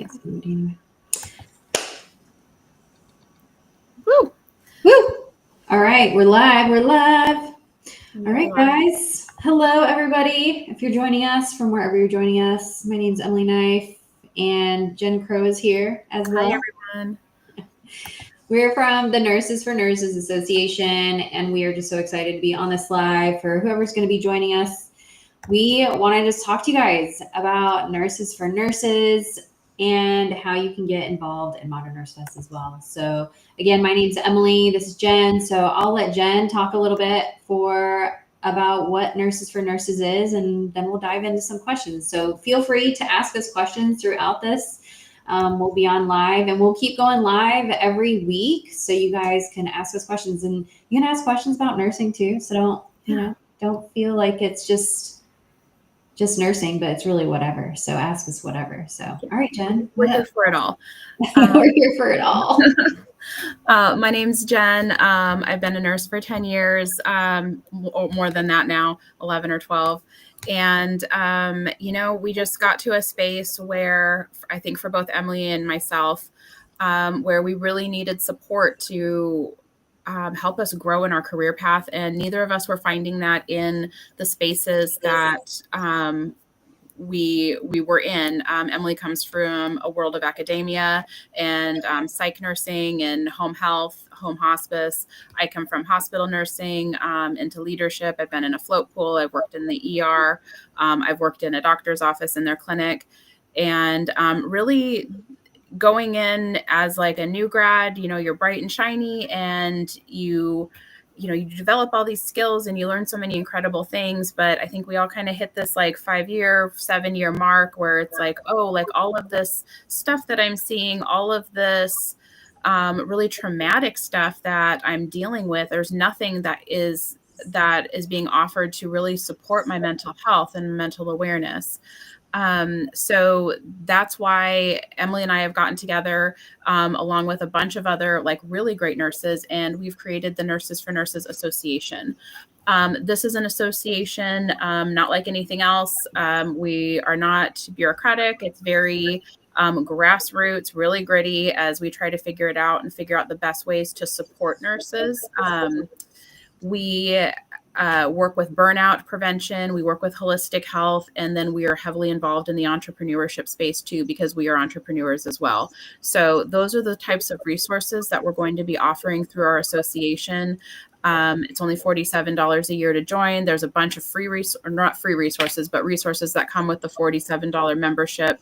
text everybody anyway. Woo! Woo! All right, we're live. We're live. All right, guys. Hello, everybody. If you're joining us from wherever you're joining us, my name's Emily Knife, and Jen Crow is here as well. Hi, everyone. We're from the Nurses for Nurses Association, and we are just so excited to be on this live for whoever's going to be joining us. We want to just talk to you guys about Nurses for Nurses and how you can get involved in Modern Nurse Fest as well. So again, my name's Emily. This is Jen. So I'll let Jen talk a little bit about what Nurses for Nurses is, and then we'll dive into some questions. So feel free to ask us questions throughout this. We'll be on live, and we'll keep going live every week, so you guys can ask us questions, and you can ask questions about nursing too. So don't feel like it's just nursing, but it's really whatever. So ask us whatever. So all right, Jen, we're here for it all. We're here for it all. My name's Jen. I've been a nurse for 10 years, more than that now, 11 or 12. And, we just got to a space where I think for both Emily and myself, where we really needed support to help us grow in our career path. And neither of us were finding that in the spaces that we were in. Emily comes from a world of academia and psych nursing and home health, home hospice. I come from hospital nursing into leadership. I've been in a float pool. I've worked in the ER. I've worked in a doctor's office in their clinic, and really going in as like a new grad, you're bright and shiny, and you develop all these skills and you learn so many incredible things. But I think we all kind of hit this like 5-year, 7-year mark where it's like, oh, like all of this stuff that I'm seeing, all of this really traumatic stuff that I'm dealing with, there's nothing that is being offered to really support my mental health and mental awareness. So that's why Emily and I have gotten together along with a bunch of other like really great nurses, and we've created the Nurses for Nurses Association. This is an association, not like anything else. We are not bureaucratic. It's very grassroots, really gritty, as we try to figure it out and figure out the best ways to support nurses. We work with burnout prevention. We work with holistic health. And then we are heavily involved in the entrepreneurship space too, because we are entrepreneurs as well. So those are the types of resources that we're going to be offering through our association. It's only $47 a year to join. There's a bunch of not free resources, but resources that come with the $47 membership.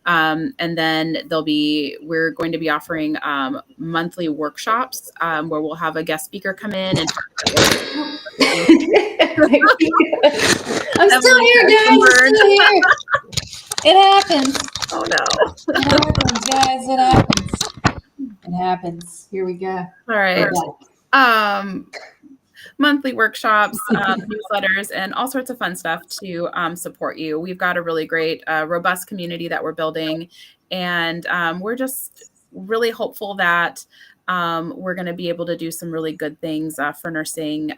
And then we're going to be offering monthly workshops where we'll have a guest speaker come in and talk about I'm still here, guys. I'm still here. It happens. Oh no. It happens, guys. It happens. It happens. Here we go. All right. Monthly workshops, newsletters, and all sorts of fun stuff to support you. We've got a really great, robust community that we're building, and we're just really hopeful that we're going to be able to do some really good things for nursing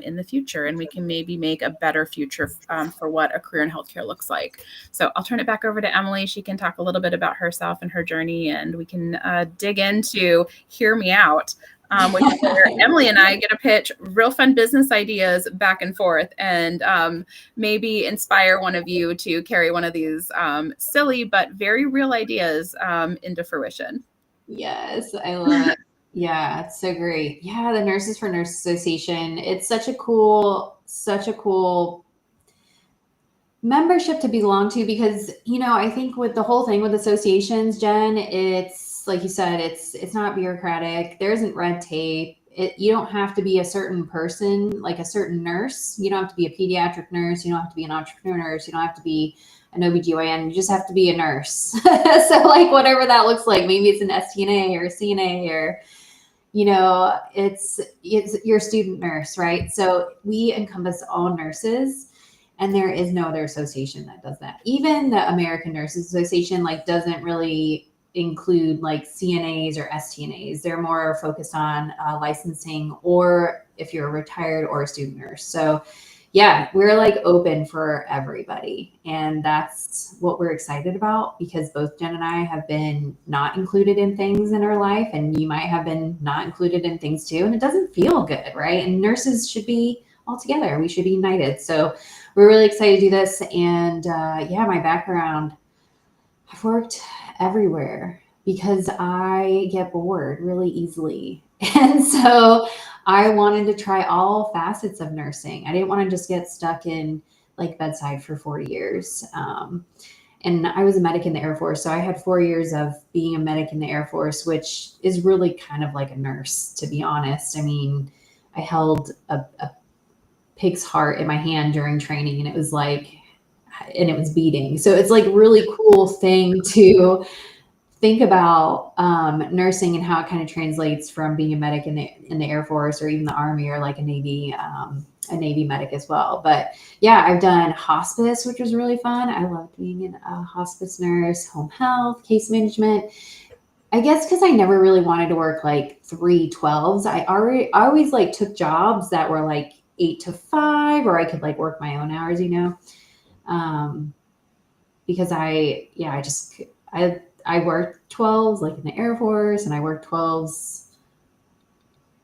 in the future, and we can maybe make a better future for what a career in healthcare looks like. So I'll turn it back over to Emily. She can talk a little bit about herself and her journey, and we can dig into Hear Me Out. Which is where Emily and I get to pitch real fun business ideas back and forth, and maybe inspire one of you to carry one of these silly but very real ideas into fruition. Yes, I love it. Yeah, it's so great. Yeah, the Nurses for Nurses Association. It's such a cool membership to belong to, because I think with the whole thing with associations, Jen, it's like you said, it's not bureaucratic. There isn't red tape. You don't have to be a certain person, like a certain nurse. You don't have to be a pediatric nurse. You don't have to be an entrepreneur nurse. You don't have to be an OBGYN. You just have to be a nurse. So like whatever that looks like, maybe it's an STNA or a CNA, or it's your student nurse, right? So we encompass all nurses, and there is no other association that does that. Even the American Nurses Association doesn't really include like CNAs or STNAs. They're more focused on licensing, or if you're a retired or a student nurse. So yeah, we're like open for everybody. And that's what we're excited about, because both Jen and I have been not included in things in our life, and you might have been not included in things too. And it doesn't feel good, right? And nurses should be all together. We should be united. So we're really excited to do this. And yeah, my background, I've worked everywhere because I get bored really easily. And so I wanted to try all facets of nursing. I didn't want to just get stuck in like bedside for 4 years. And I was a medic in the Air Force. So I had 4 years of being a medic in the Air Force, which is really kind of like a nurse, to be honest. I mean, I held a pig's heart in my hand during training, and it was like, and it was beating. So it's like really cool thing to think about nursing and how it kind of translates from being a medic in the Air Force or even the Army, or like a Navy medic as well. But yeah, I've done hospice, which was really fun. I loved being a hospice nurse, home health, case management. I guess because I never really wanted to work like 3 12s. I always like took jobs that were like 8 to 5, or I could like work my own hours, um, because I worked 12s like in the Air Force, and I worked 12s,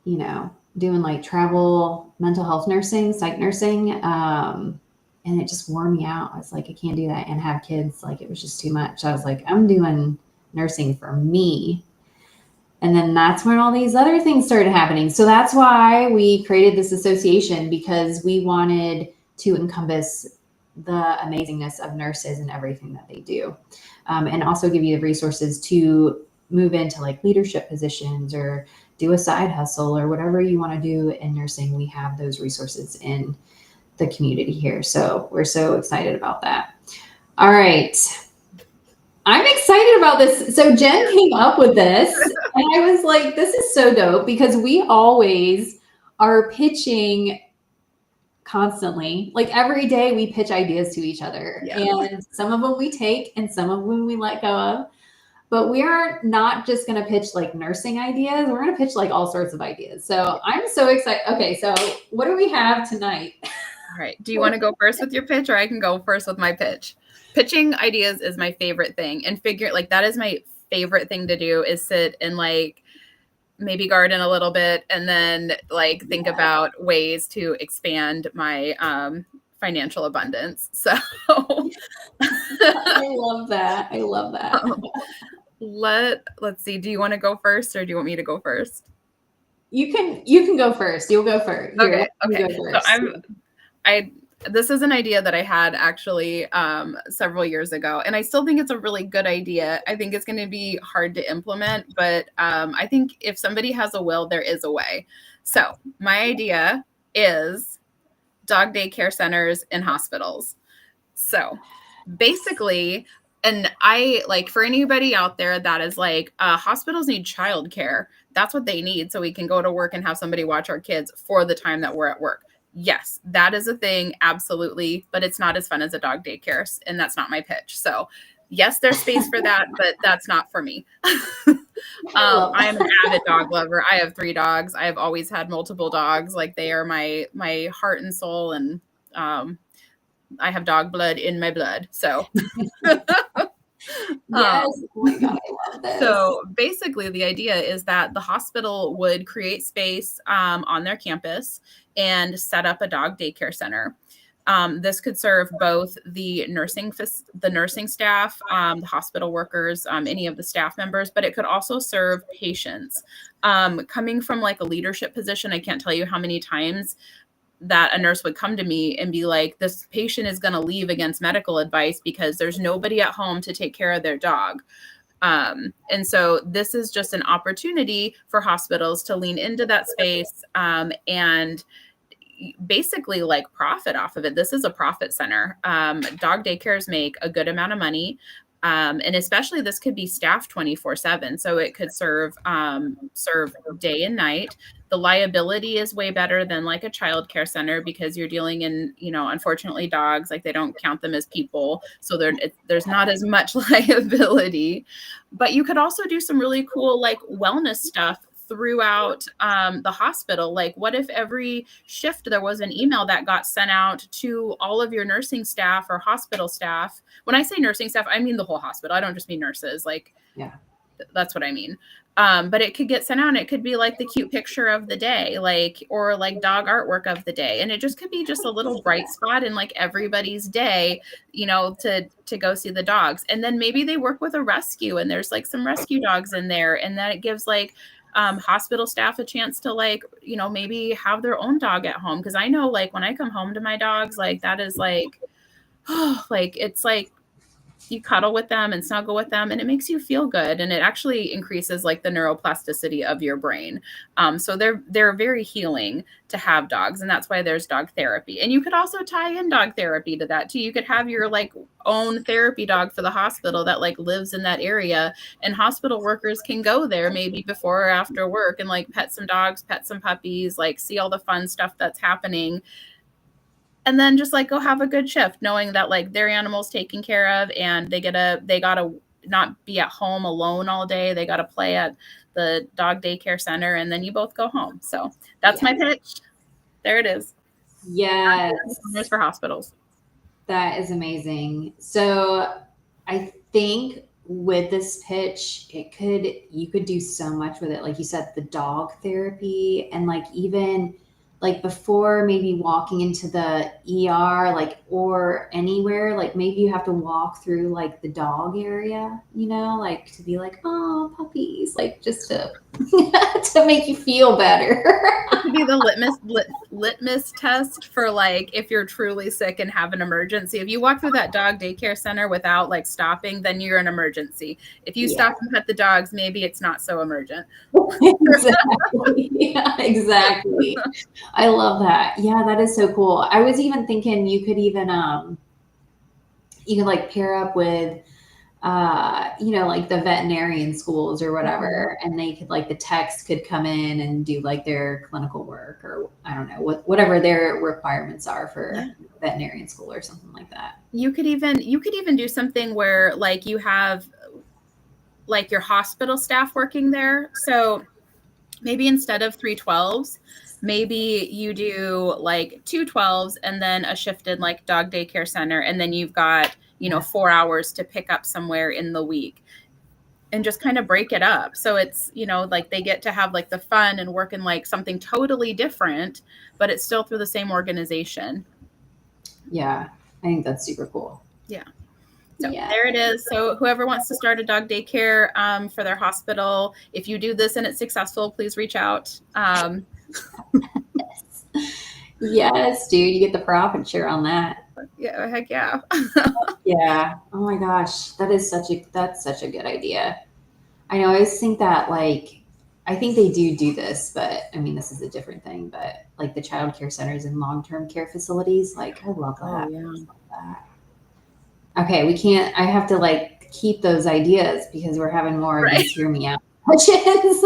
doing like travel, mental health nursing, psych nursing. And it just wore me out. I was like, I can't do that and have kids. Like, it was just too much. I was like, I'm doing nursing for me. And then that's when all these other things started happening. So that's why we created this association, because we wanted to encompass the amazingness of nurses and everything that they do. And also give you the resources to move into like leadership positions or do a side hustle or whatever you want to do in nursing. We have those resources in the community here. So we're so excited about that. All right. I'm excited about this. So Jen came up with this, and I was like, this is so dope, because we always are pitching constantly. Like every day we pitch ideas to each other, Yeah. and some of them we take and some of them we let go of. But we are not just going to pitch like nursing ideas. We're going to pitch like all sorts of ideas. So I'm so excited. Okay, so what do we have tonight? All right. Do you want to go first with your pitch, or I can go first with my pitch? Pitching ideas is my favorite thing, and that is my favorite thing to do, is sit and like maybe garden a little bit, and then like think about ways to expand my financial abundance. So I love that. I love that. Let's see. Do you want to go first, or do you want me to go first? You can go first. You'll go first. Here, Okay. go first. So this is an idea that I had actually several years ago, and I still think it's a really good idea. I think it's going to be hard to implement, but I think if somebody has a will, there is a way. So my idea is dog daycare centers in hospitals. So basically, and I like, for anybody out there that is like, hospitals need childcare. That's what they need, so we can go to work and have somebody watch our kids for the time that we're at work. Yes, that is a thing, absolutely, but it's not as fun as a dog daycare, and that's not my pitch. So yes, there's space for that, but that's not for me. I am an avid dog lover. I have 3 dogs. I have always had multiple dogs. Like, they are my heart and soul, and I have dog blood in my blood. So yes. Oh my God, I love this. So basically, the idea is that the hospital would create space on their campus and set up a dog daycare center. This could serve both the nursing staff, the hospital workers, any of the staff members, but it could also serve patients. Coming from like a leadership position, I can't tell you how many times that a nurse would come to me and be like, this patient is going to leave against medical advice because there's nobody at home to take care of their dog. And so this is just an opportunity for hospitals to lean into that space and basically like profit off of it. This is a profit center. Dog daycares make a good amount of money. And especially this could be staffed 24/7. So it could serve day and night. The liability is way better than like a child care center, because you're dealing in, unfortunately, dogs, like they don't count them as people. So there's not as much liability, but you could also do some really cool like wellness stuff throughout the hospital. Like, what if every shift there was an email that got sent out to all of your nursing staff or hospital staff? When I say nursing staff, I mean the whole hospital. I don't just mean nurses. Like, Yeah. That's what I mean. But it could get sent out and it could be like the cute picture of the day, like, or like dog artwork of the day. And it just could be just a little bright spot in like everybody's day, you know, to go see the dogs. And then maybe they work with a rescue and there's like some rescue dogs in there. And then it gives like hospital staff a chance to like, you know, maybe have their own dog at home. Cause I know like when I come home to my dogs, like that is like, oh, like it's like you cuddle with them and snuggle with them and it makes you feel good, and it actually increases like the neuroplasticity of your brain. So they're very healing to have dogs, and that's why there's dog therapy. And you could also tie in dog therapy to that too. You could have your like own therapy dog for the hospital that like lives in that area, and hospital workers can go there maybe before or after work and like pet some dogs, pet some puppies, like see all the fun stuff that's happening, and then just like go have a good shift knowing that like their animal's taken care of and they gotta not be at home alone all day. They gotta play at the dog daycare center, and then you both go home. So that's my pitch. There it is. Yes. There's for hospitals. That is amazing. So I think with this pitch, you could do so much with it. Like you said, the dog therapy, and like even like before maybe walking into the ER, like, or anywhere, like maybe you have to walk through like the dog area, you know, like to be like, oh, puppies, like just to to make you feel better. It could be the litmus test for like if you're truly sick and have an emergency. If you walk through that dog daycare center without like stopping, then you're an emergency. If you stop and pet the dogs, maybe it's not so emergent. Exactly. Yeah, exactly. I love that. Yeah, that is so cool. I was even thinking you could even you could like pair up with you know, like the veterinarian schools or whatever, and they could like the techs could come in and do like their clinical work, or I don't know, whatever their requirements are for veterinarian school or something like that. You could even do something where like you have like your hospital staff working there. So maybe instead of 3 12s, maybe you do like 2 12s and then a shifted like dog daycare center. And then you've got, you know, 4 hours to pick up somewhere in the week, and just kind of break it up. So it's, you know, like they get to have like the fun and work in like something totally different, but it's still through the same organization. Yeah, I think that's super cool. Yeah. So there it is. So whoever wants to start a dog daycare for their hospital, if you do this and it's successful, please reach out. Yes, dude, you get the profit share on that. Yeah, heck yeah. Yeah. Oh my gosh, that's such a good idea. I know. I always think that like, I think they do this, but I mean, this is a different thing. But like the child care centers and long-term care facilities, like I love that. Oh, yeah. I love that. Okay, we can't. I have to like keep those ideas because we're having more of these hear me out questions.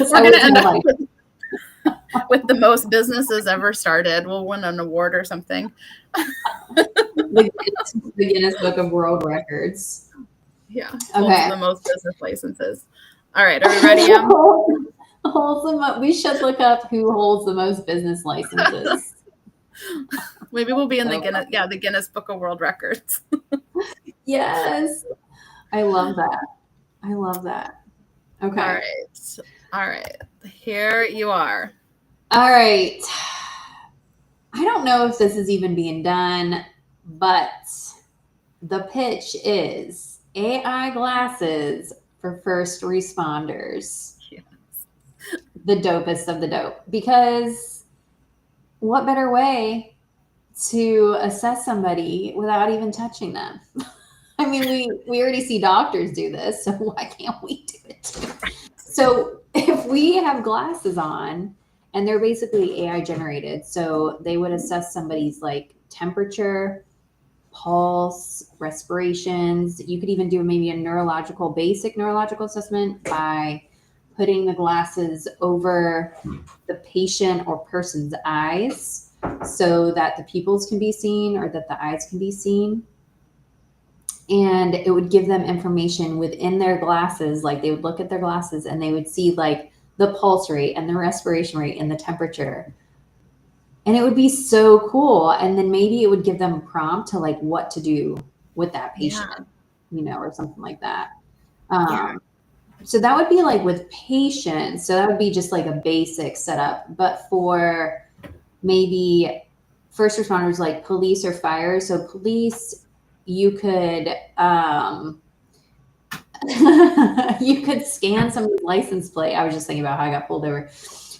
We're gonna end up with the most businesses ever started. We'll win an award or something. the Guinness Book of World Records. Yeah. Okay. The most business licenses. All right. Are we ready? We should look up who holds the most business licenses. Maybe we'll be in the Guinness Book of World Records. Yes. I love that. I love that. Okay. All right. Here you are. All right. I don't know if this is even being done, but the pitch is AI glasses for first responders. Yes. The dopest of the dope. Because what better way to assess somebody without even touching them? I mean, we already see doctors do this, so why can't we do it too? So if we have glasses on, and they're basically AI generated, so they would assess somebody's like temperature, pulse, respirations. You could even do maybe a basic neurological assessment by putting the glasses over the patient or person's eyes so that the pupils can be seen or that the eyes can be seen. and it would give them information within their glasses. Like they would look at their glasses and they would see like the pulse rate and the respiration rate and the temperature. And it would be so cool. And then maybe it would give them a prompt to like what to do with that patient, or something like that. So that would be like with patients. So that would be just like a basic setup. But for maybe first responders like police or fire. So police, you could you could scan somebody's license plate. I was just thinking about how I got pulled over.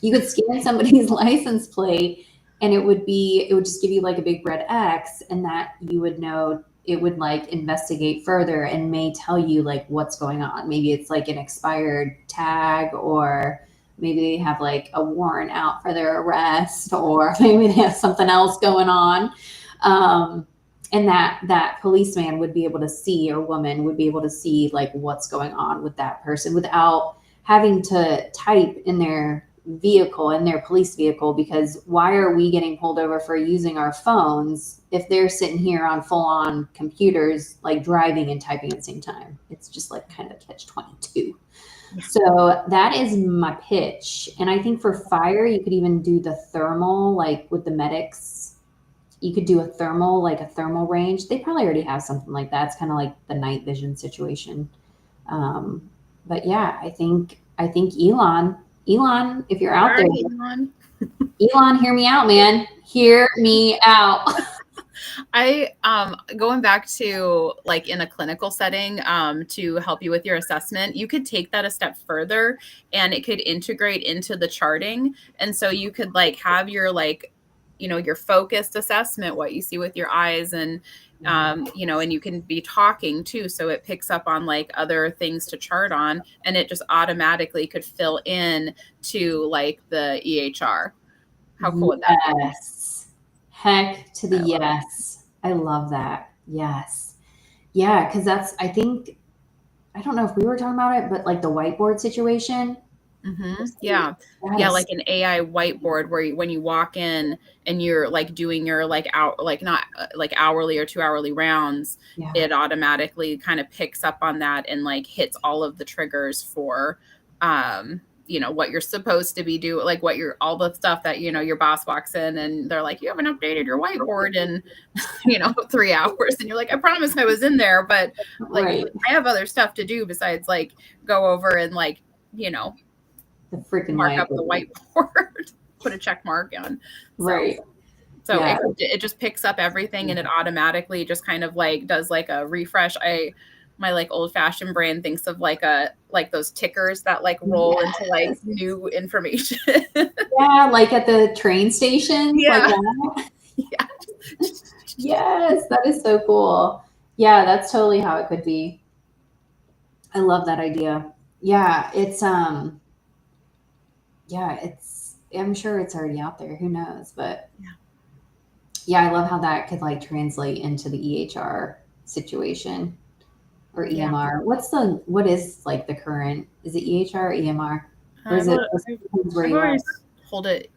You could scan somebody's license plate and it would just give you like a big red X, and that you would know, it would like investigate further and may tell you like what's going on. Maybe it's like an expired tag, or maybe they have like a warrant out for their arrest, or maybe they have something else going on. And that policeman would be able to see, or woman would be able to see like what's going on with that person without having to type in their vehicle, in their police vehicle. Because why are we getting pulled over for using our phones if they're sitting here on full on computers, like driving and typing at the same time? It's just like kind of catch-22. So that is my pitch. And I think for fire, you could even do the thermal, like with the medics. You could do a thermal range. They probably already have something like that. It's kind of like the night vision situation. But yeah, I think Elon, if you're out there, Elon, hear me out, man. Hear me out. I going back to like in a clinical setting to help you with your assessment, you could take that a step further and it could integrate into the charting. And so you could like have your like, your focused assessment, what you see with your eyes, and and you can be talking too. So it picks up on like other things to chart on, and it just automatically could fill in to like the EHR. How cool would that be? Yes. Heck to the yes. I love that. Yes. Yeah, because I don't know if we were talking about it, but like the whiteboard situation. Mm-hmm. Yeah. Yeah. Like an AI whiteboard where when you walk in and you're like doing your like not like hourly or 2-hourly rounds, it automatically kind of picks up on that and like hits all of the triggers for, what you're supposed to be doing, like all the stuff that, your boss walks in and they're like, you haven't updated your whiteboard in, 3 hours. And you're like, I promise I was in there, but like, I have other stuff to do besides like go over and like, the freaking mark up the whiteboard, put a check mark on. So it just picks up everything and it automatically just kind of like does like a refresh. My like old fashioned brain thinks of like those tickers that like roll into like new information. Yeah, like at the train station. Yeah. Like that. Yeah. Yes, that is so cool. Yeah, that's totally how it could be. I love that idea. Yeah, I'm sure it's already out there. Who knows? But yeah, I love how that could like translate into the EHR situation or EMR. What is like the current? Is it EHR or EMR? Or is it where you always hold it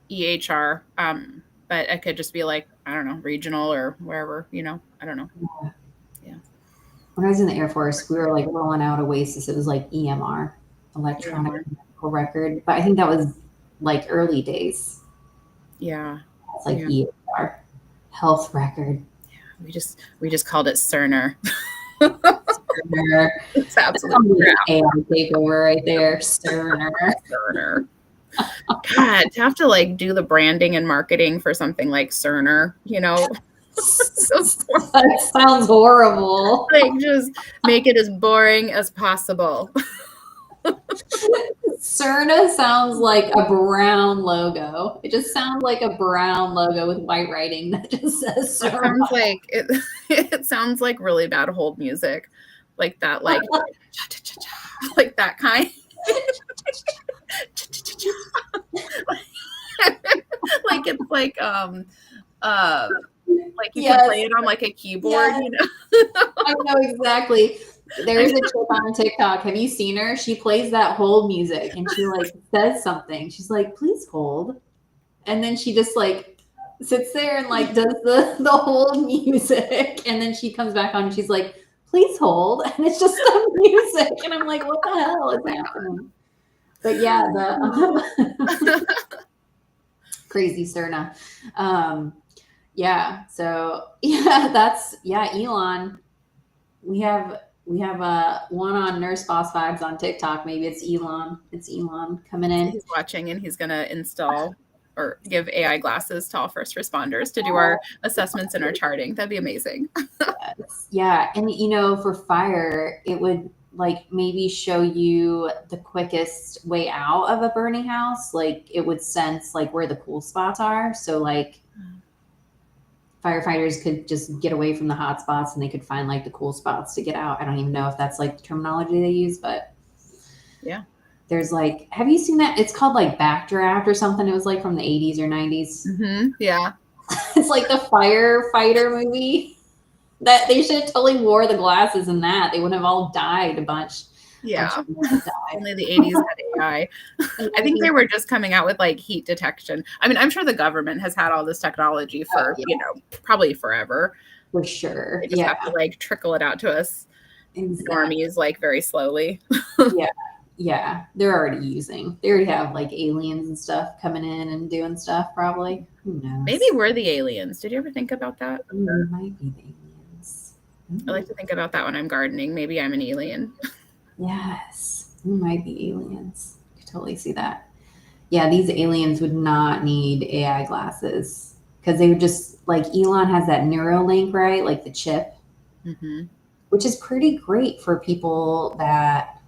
EHR? But it could just be like, I don't know, regional or wherever, I don't know. Yeah. When I was in the Air Force, we were like rolling out Oasis. It was like EMR, electronic medical record. But I think that was like early days. Yeah. It's like EHR, health record. Yeah. We just called it Cerner. Cerner. It's absolutely AI takeover right there. Cerner. God, to have to like do the branding and marketing for something like Cerner, That sounds horrible. Like just make it as boring as possible. Cerna sounds like a brown logo. It just sounds like a brown logo with white writing that just says Cerna. It sounds like it sounds like really bad hold music, like that, like like that kind. Like it's like you can play it on like a keyboard, I know exactly. There's a chick on TikTok. Have you seen her? She plays that hold music and she like says something. She's like, please hold. And then she just like sits there and like does the whole music, and then she comes back on and she's like, please hold, and it's just the music, and I'm like, what the hell is happening? But yeah, the crazy Cerna. Yeah, so yeah, that's Elon. We have a one on Nurse Boss Vibes on TikTok. Maybe it's Elon. It's Elon coming in. He's watching, and he's going to install or give AI glasses to all first responders to do our assessments and our charting. That'd be amazing. Yes. Yeah, and for fire, it would like maybe show you the quickest way out of a burning house. Like it would sense like where the cool spots are. So like firefighters could just get away from the hot spots and they could find like the cool spots to get out. I don't even know if that's like the terminology they use, but yeah. There's like, have you seen that? It's called like Backdraft or something. It was like from the 80s or 90s. Mm-hmm. Yeah. It's like the firefighter movie that they should have totally wore the glasses in that. They would have all died a bunch. Yeah. Died. Only the 80s had AI. I think they were just coming out with like heat detection. I mean, I'm sure the government has had all this technology for, probably forever. For sure. They just have to like trickle it out to us normies like very slowly. Yeah. They already have like aliens and stuff coming in and doing stuff probably. Who knows? Maybe we're the aliens. Did you ever think about that? We might be the aliens. I like to think about that when I'm gardening. Maybe I'm an alien. Yes, we might be aliens. I could totally see that. Yeah, these aliens would not need AI glasses because they would just like Elon has that Neuralink, right? Like the chip, which is pretty great for people that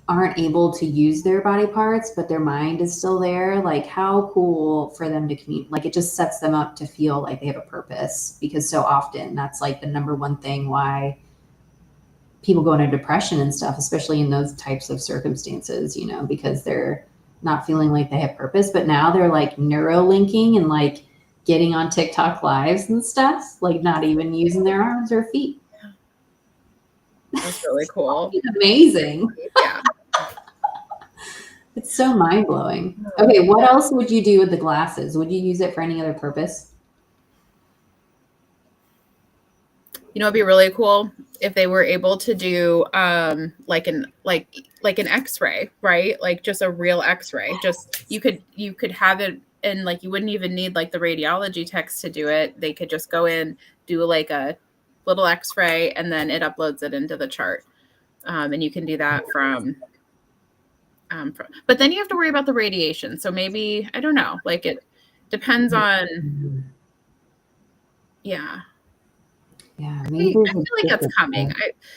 aren't able to use their body parts, but their mind is still there. Like, how cool for them to communicate. Like, it just sets them up to feel like they have a purpose because so often that's like the number one thing why people go into depression and stuff, especially in those types of circumstances, because they're not feeling like they have purpose. But now they're like neurolinking and like getting on TikTok lives and stuff, like not even using their arms or feet. That's really cool. It's amazing. Yeah. It's so mind blowing. Okay, what else would you do with the glasses? Would you use it for any other purpose? It'd be really cool if they were able to do like an X-ray, right? Like just a real X-ray. Just you could have it, and like you wouldn't even need like the radiology techs to do it. They could just go in, do like a little X-ray, and then it uploads it into the chart. And you can do that from but then you have to worry about the radiation. So maybe, I don't know, like it depends on, yeah. Yeah, maybe I feel like that's coming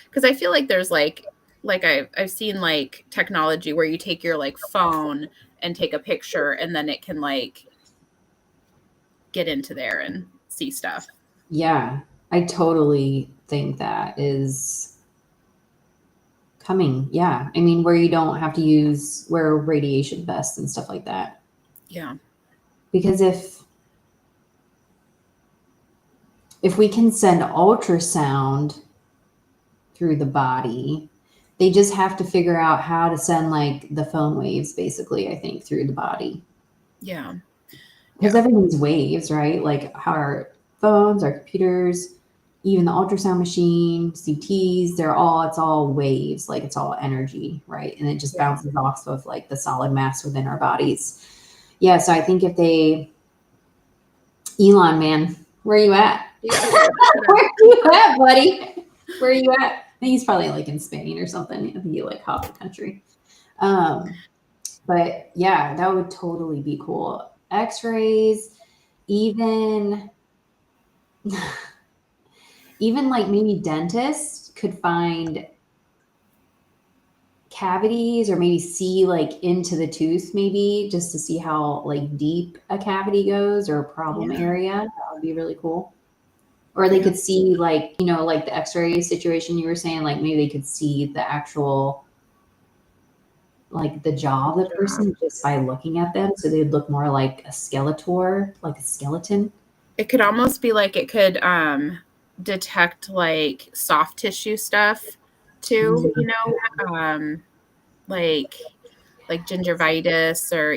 because I feel like there's like I've seen like technology where you take your like phone and take a picture and then it can like get into there and see stuff. Yeah, I totally think that is coming. Yeah. I mean, where you don't have to wear radiation vests and stuff like that. Yeah. Because if we can send ultrasound through the body, they just have to figure out how to send like the phone waves, basically, I think, through the body. Yeah. Because everything's waves, right? Like how our phones, our computers, even the ultrasound machine, CTs, it's all waves, like it's all energy, right? And it just bounces off of like the solid mass within our bodies. Yeah, so I think Elon, man, where are you at? Where are you at, buddy? Where are you at? I think he's probably like in Spain or something. I think he like hopped the country. But yeah, that would totally be cool. X-rays, even like maybe dentists could find cavities or maybe see like into the tooth, maybe just to see how like deep a cavity goes or a problem area. That would be really cool. Or they could see like, like the X-ray situation you were saying, like maybe they could see the actual, like the jaw of the person just by looking at them. So they'd look more like a skeletor, like a skeleton. It could almost be like it could detect like soft tissue stuff too, like gingivitis or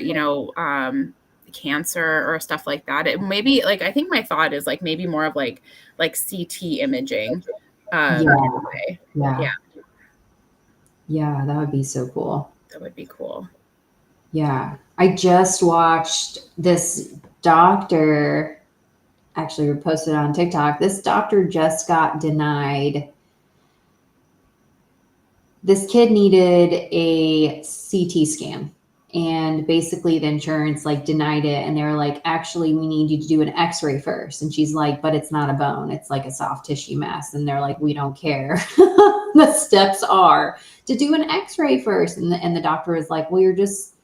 cancer or stuff like that. It maybe like, I think my thought is like maybe more of like CT imaging. Yeah. In a way. Yeah. Yeah, that would be so cool. That would be cool. Yeah. I just watched this doctor, actually we posted on TikTok. This doctor just got denied. This kid needed a CT scan, and basically the insurance like denied it, and they were like, actually we need you to do an x-ray first. And she's like, but it's not a bone, it's like a soft tissue mass. And they're like, we don't care. The steps are to do an x-ray first. And the doctor is like, well, you're just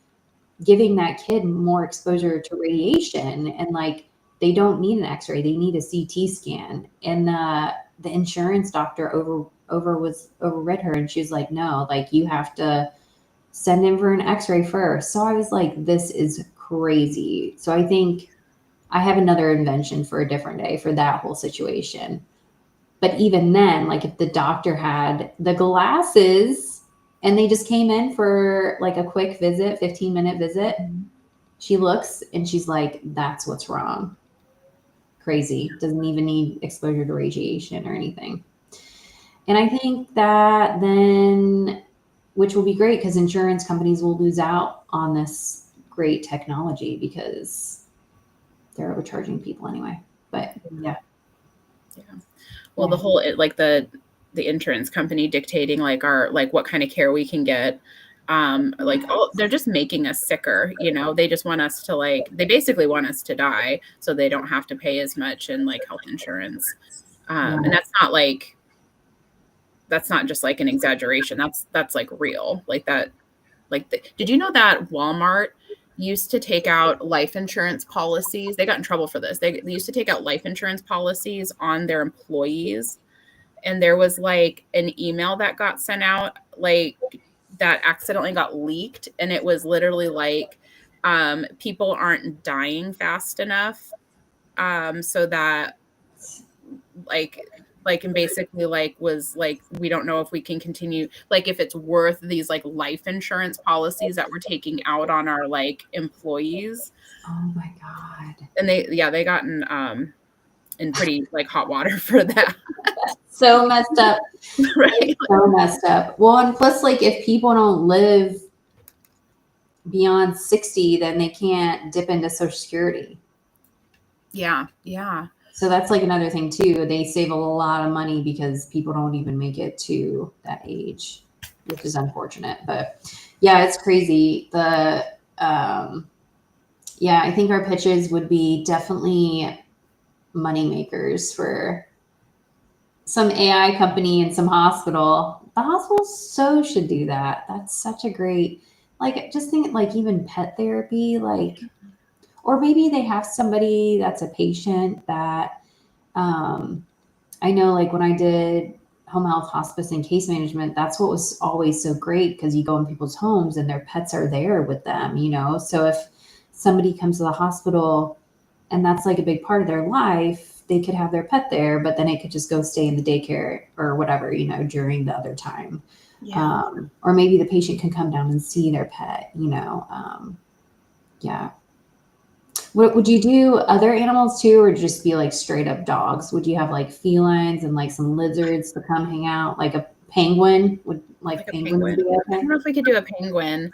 giving that kid more exposure to radiation, and like they don't need an x-ray, they need a CT scan. And the insurance doctor overread her, and she's like, no, like you have to send in for an x-ray first. So I was like, this is crazy. So I think I have another invention for a different day for that whole situation. But even then, like if the doctor had the glasses and they just came in for like a quick visit, 15-minute visit, she looks and she's like, that's what's wrong. Crazy. Doesn't even need exposure to radiation or anything. And I think that then, which will be great because insurance companies will lose out on this great technology because they're overcharging people anyway. But yeah. Well, the whole like the insurance company dictating like our like what kind of care we can get. Like, oh, they're just making us sicker, you know. They just want us to like, they basically want us to die so they don't have to pay as much in like health insurance. And that's not like, that's not just like an exaggeration. That's like real. Like that, like did you know that Walmart used to take out life insurance policies? They got in trouble for this. They used to take out life insurance policies on their employees. And there was like an email that got sent out, like that accidentally got leaked. And it was literally like, people aren't dying fast enough. So that and basically like was like, we don't know if we can continue, like if it's worth these like life insurance policies that we're taking out on our like employees. Oh my God. And they got in pretty like hot water for that. So messed up. Right. So messed up. Well, and plus like if people don't live beyond 60, then they can't dip into Social Security. Yeah. So that's like another thing too. They save a lot of money because people don't even make it to that age, which is unfortunate. But yeah, it's crazy. I think our pitches would be definitely money makers for some AI company and some hospital. The hospital should do that. That's such a great, like, just think like even pet therapy, like, or maybe they have somebody that's a patient that, I know like when I did home health, hospice, and case management, that's what was always so great because you go in people's homes and their pets are there with them, you know? So if somebody comes to the hospital and that's like a big part of their life, they could have their pet there, but then it could just go stay in the daycare or whatever, you know, during the other time. Yeah. Or maybe the patient can come down and see their pet, you know? Yeah. What would you do other animals too, or just be like straight up dogs? Would you have like felines and like some lizards to come hang out? Like a penguin? Would like penguins be okay? I don't know if we could do a penguin.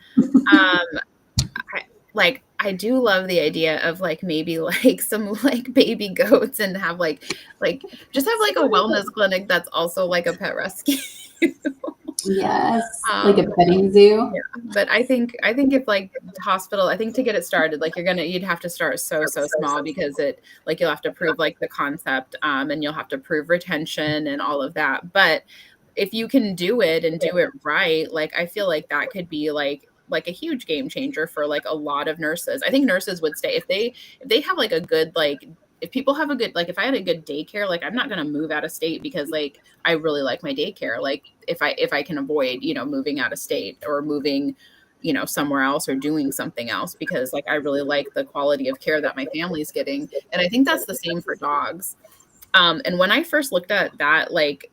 I do love the idea of like maybe like some like baby goats and have like just have like a wellness clinic that's also like a pet rescue. Yes, like a petting zoo. Yeah, but I think if like hospital, I think to get it started, like you'd have to start so small because it like you'll have to prove like the concept, and you'll have to prove retention and all of that. But if you can do it and do it right, like I feel like that could be like a huge game changer for like a lot of nurses. I think nurses would stay if they have like a good like. If people have a good, like, if I had a good daycare, like, I'm not going to move out of state because like, I really like my daycare. Like if I can avoid, you know, moving out of state or moving, you know, somewhere else or doing something else, because like, I really like the quality of care that my family's getting. And I think that's the same for dogs. And when I first looked at that, like,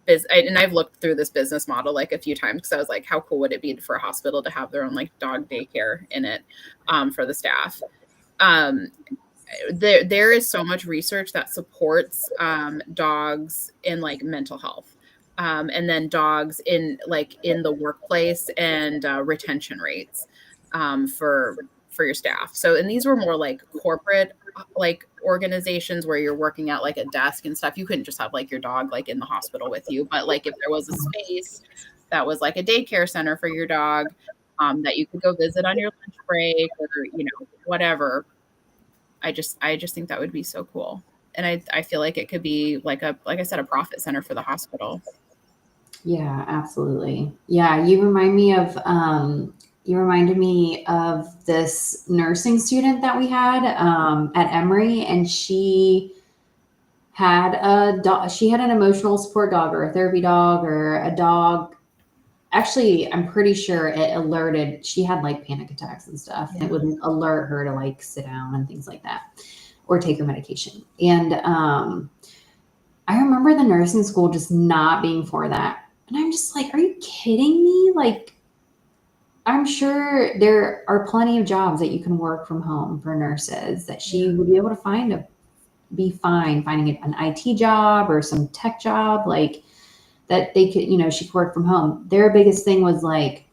and I've looked through this business model like a few times because I was like, how cool would it be for a hospital to have their own like dog daycare in it, for the staff? um, there is so much research that supports dogs in like mental health, and then dogs in like in the workplace and retention rates for your staff. So, and these were more like corporate like organizations where you're working at like a desk and stuff. You couldn't just have like your dog like in the hospital with you, but like if there was a space that was like a daycare center for your dog, that you could go visit on your lunch break or whatever. I just think that would be so cool. And I feel like it could be like I said, a profit center for the hospital. Yeah, absolutely. Yeah, you reminded me of this nursing student that we had at Emory, and she had a dog. She had an emotional support dog or a therapy dog or a dog. Actually, I'm pretty sure it alerted. She had like panic attacks and stuff. And it would alert her to like sit down and things like that, or take her medication. And I remember the nursing school just not being for that. And I'm just like, are you kidding me? Like, I'm sure there are plenty of jobs that you can work from home for nurses that she would be able to be fine finding an IT job or some tech job, like that they could, she could work from home. Their biggest thing was like,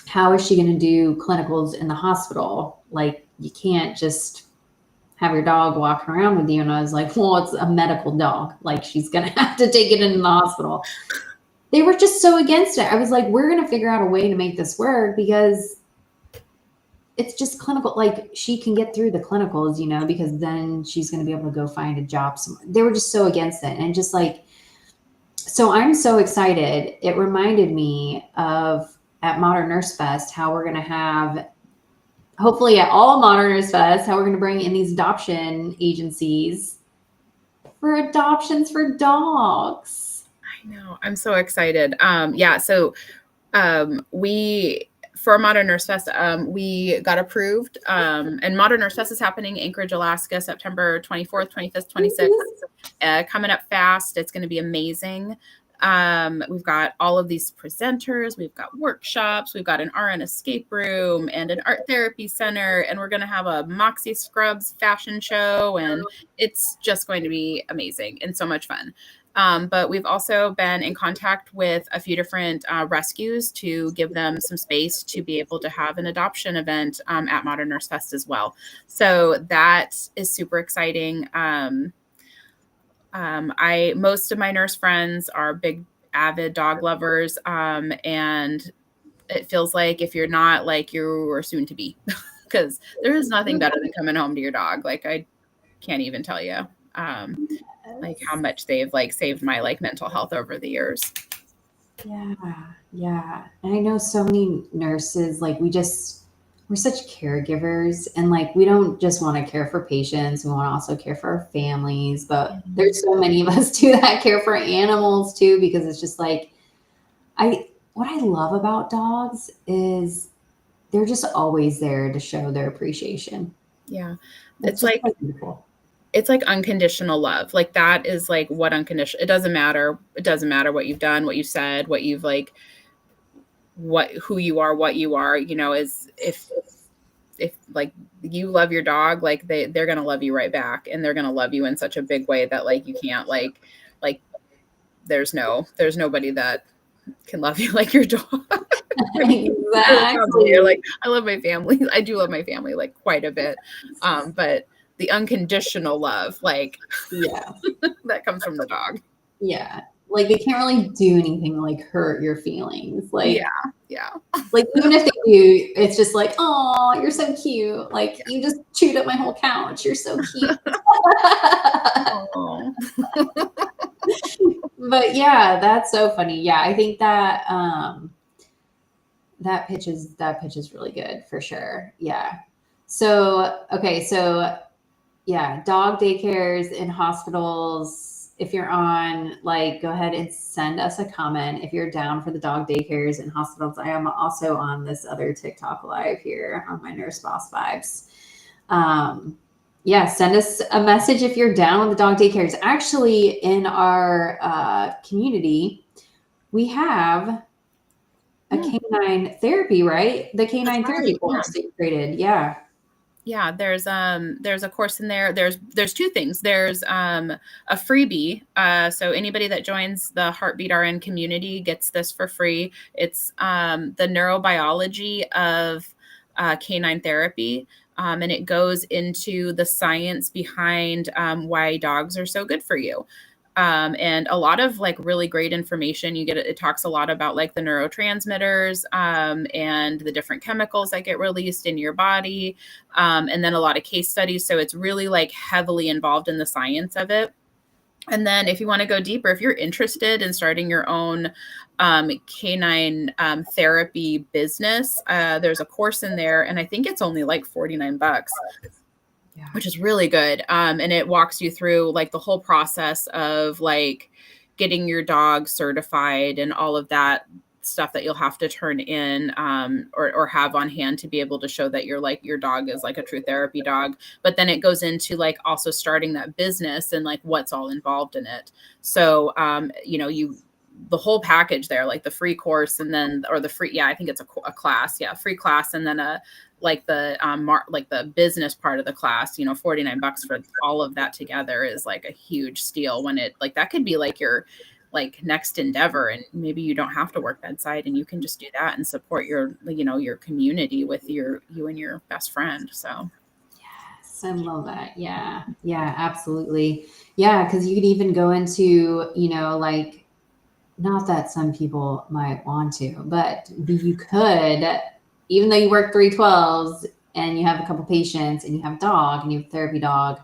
how is she going to do clinicals in the hospital? Like, you can't just have your dog walking around with you. And I was like, well, it's a medical dog. Like, she's going to have to take it in the hospital. They were just so against it. I was like, we're going to figure out a way to make this work because it's just clinical. Like, she can get through the clinicals, because then she's going to be able to go find a job somewhere. They were just so against it. And just like, so I'm so excited. It reminded me of at Modern Nurse Fest, how we're going to have, hopefully at all Modern Nurse Fest, how we're going to bring in these adoption agencies for adoptions for dogs. I know. I'm so excited. Yeah. So we, for Modern Nurse Fest, we got approved. And Modern Nurse Fest is happening in Anchorage, Alaska, September 24th, 25th, 26th. Coming up fast. It's going to be amazing. We've got all of these presenters. We've got workshops. We've got an RN escape room and an art therapy center. And we're going to have a Moxie Scrubs fashion show. And it's just going to be amazing and so much fun. But we've also been in contact with a few different rescues to give them some space to be able to have an adoption event at Modern Nurse Fest as well. So that is super exciting. Most of my nurse friends are big, avid dog lovers. And it feels like if you're not, like, you are soon to be, because there is nothing better than coming home to your dog. Like, I can't even tell you. Like how much they've like saved my like mental health over the years. Yeah. And I know so many nurses, like we're such caregivers, and like we don't just want to care for patients, we want to also care for our families. But there's so many of us too that care for animals too, because it's just like what I love about dogs is they're just always there to show their appreciation. Yeah. It's like beautiful. It's like unconditional love. Like that is like what unconditional, it doesn't matter. It doesn't matter what you've done, what you said, what you've like, who you are, what you are, is if like you love your dog, like they're going to love you right back. And they're going to love you in such a big way that like, you can't like there's nobody that can love you like your dog. Exactly. You're like, I love my family. I do love my family like quite a bit. But the unconditional love, like, that comes from the dog. Yeah. Like they can't really do anything like hurt your feelings. Like, yeah. Like even if they do, it's just like, oh, you're so cute. Like you just chewed up my whole couch. You're so cute. But yeah, that's so funny. Yeah, I think that that pitch is really good for sure. Yeah. So okay, so yeah, dog daycares and hospitals. If you're on, like, go ahead and send us a comment if you're down for the dog daycares and hospitals. I am also on this other TikTok live here on my Nurse Boss Vibes. Yeah, send us a message if you're down with the dog daycares. Actually, in our community, we have a canine therapy, right? The canine therapy course that you created. Yeah. Yeah, there's a course in there. There's two things. There's a freebie. So anybody that joins the Heartbeat RN community gets this for free. It's the neurobiology of canine therapy. And it goes into the science behind why dogs are so good for you. And a lot of like really great information. You get it talks a lot about like the neurotransmitters and the different chemicals that get released in your body, and then a lot of case studies. So it's really like heavily involved in the science of it. And then if you want to go deeper, if you're interested in starting your own canine therapy business, there's a course in there, and I think it's only like $49. Yeah. Which is really good. And it walks you through like the whole process of like getting your dog certified and all of that stuff that you'll have to turn in or have on hand to be able to show that your dog is like a true therapy dog. But then it goes into like also starting that business and like what's all involved in it. So, the whole package there, like the free course and then, or the free, yeah, I think it's a class. Yeah. Free class. And then like the business part of the class, $49 for all of that together is like a huge steal when it like that could be like your like next endeavor, and maybe you don't have to work bedside and you can just do that and support your community with you and your best friend. So yes, I love that. Yeah, yeah, absolutely. Yeah, because you could even go into, like, not that some people might want to, but you could, even though you work 312s and you have a couple patients and you have a dog and you have a therapy dog,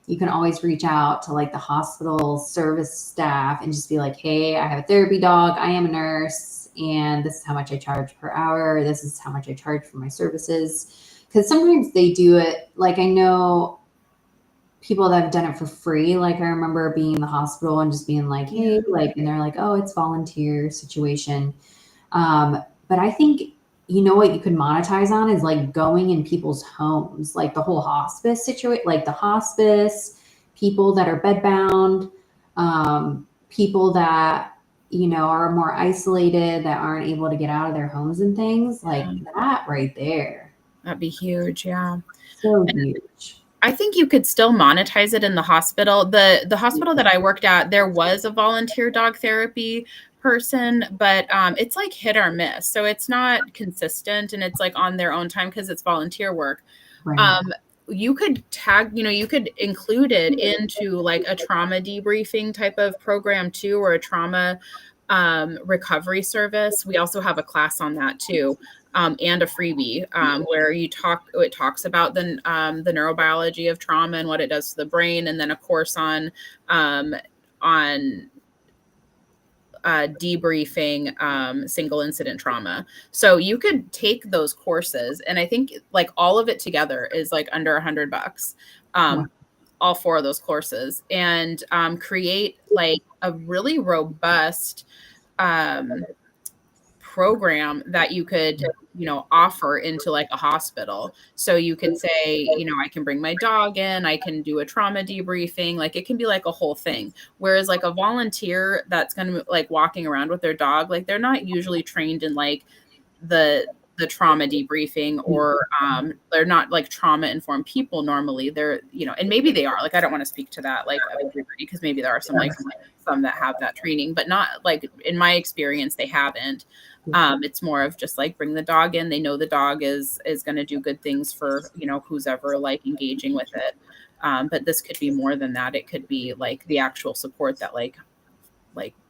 you can always reach out to like the hospital service staff and just be like, hey, I have a therapy dog. I am a nurse and this is how much I charge per hour. This is how much I charge for my services. Because sometimes they do it. Like, I know people that have done it for free. Like, I remember being in the hospital and just being like, hey, like, and they're like, oh, it's volunteer situation. But I think, what you could monetize on is like going in people's homes, like the whole hospice situation, like the hospice, people that are bedbound, people that, are more isolated, that aren't able to get out of their homes and things like that right there. that'd be huge. Yeah. So huge. I think you could still monetize it in the hospital. The hospital that I worked at, there was a volunteer dog therapy person, but it's like hit or miss. So it's not consistent, and it's like on their own time because it's volunteer work. Right. You could you could include it into like a trauma debriefing type of program too, or a trauma recovery service. We also have a class on that too. And a freebie where it talks about the neurobiology of trauma and what it does to the brain, and then a course on debriefing single incident trauma. So you could take those courses, and I think like all of it together is like under $100. Wow. All four of those courses, and create like a really robust program that you could offer into like a hospital. So you could say, I can bring my dog in, I can do a trauma debriefing, like it can be like a whole thing. Whereas like a volunteer that's going to like walking around with their dog, like they're not usually trained in like the trauma debriefing, or they're not like trauma informed people normally. They're and maybe they are, like I don't want to speak to that like of everybody, because maybe there are some like some that have that training, but not like in my experience they haven't. It's more of just like bring the dog in, they know the dog is going to do good things for who's ever like engaging with it. But this could be more than that. It could be like the actual support that like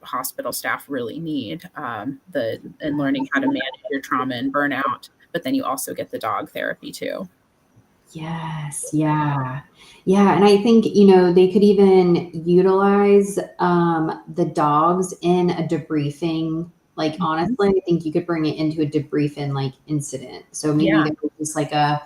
hospital staff really need, and learning how to manage your trauma and burnout. But then you also get the dog therapy too. Yes, yeah. Yeah, and I think, they could even utilize the dogs in a debriefing. Like, honestly, I think you could bring it into a debriefing like incident. So maybe Yeah. there was just like a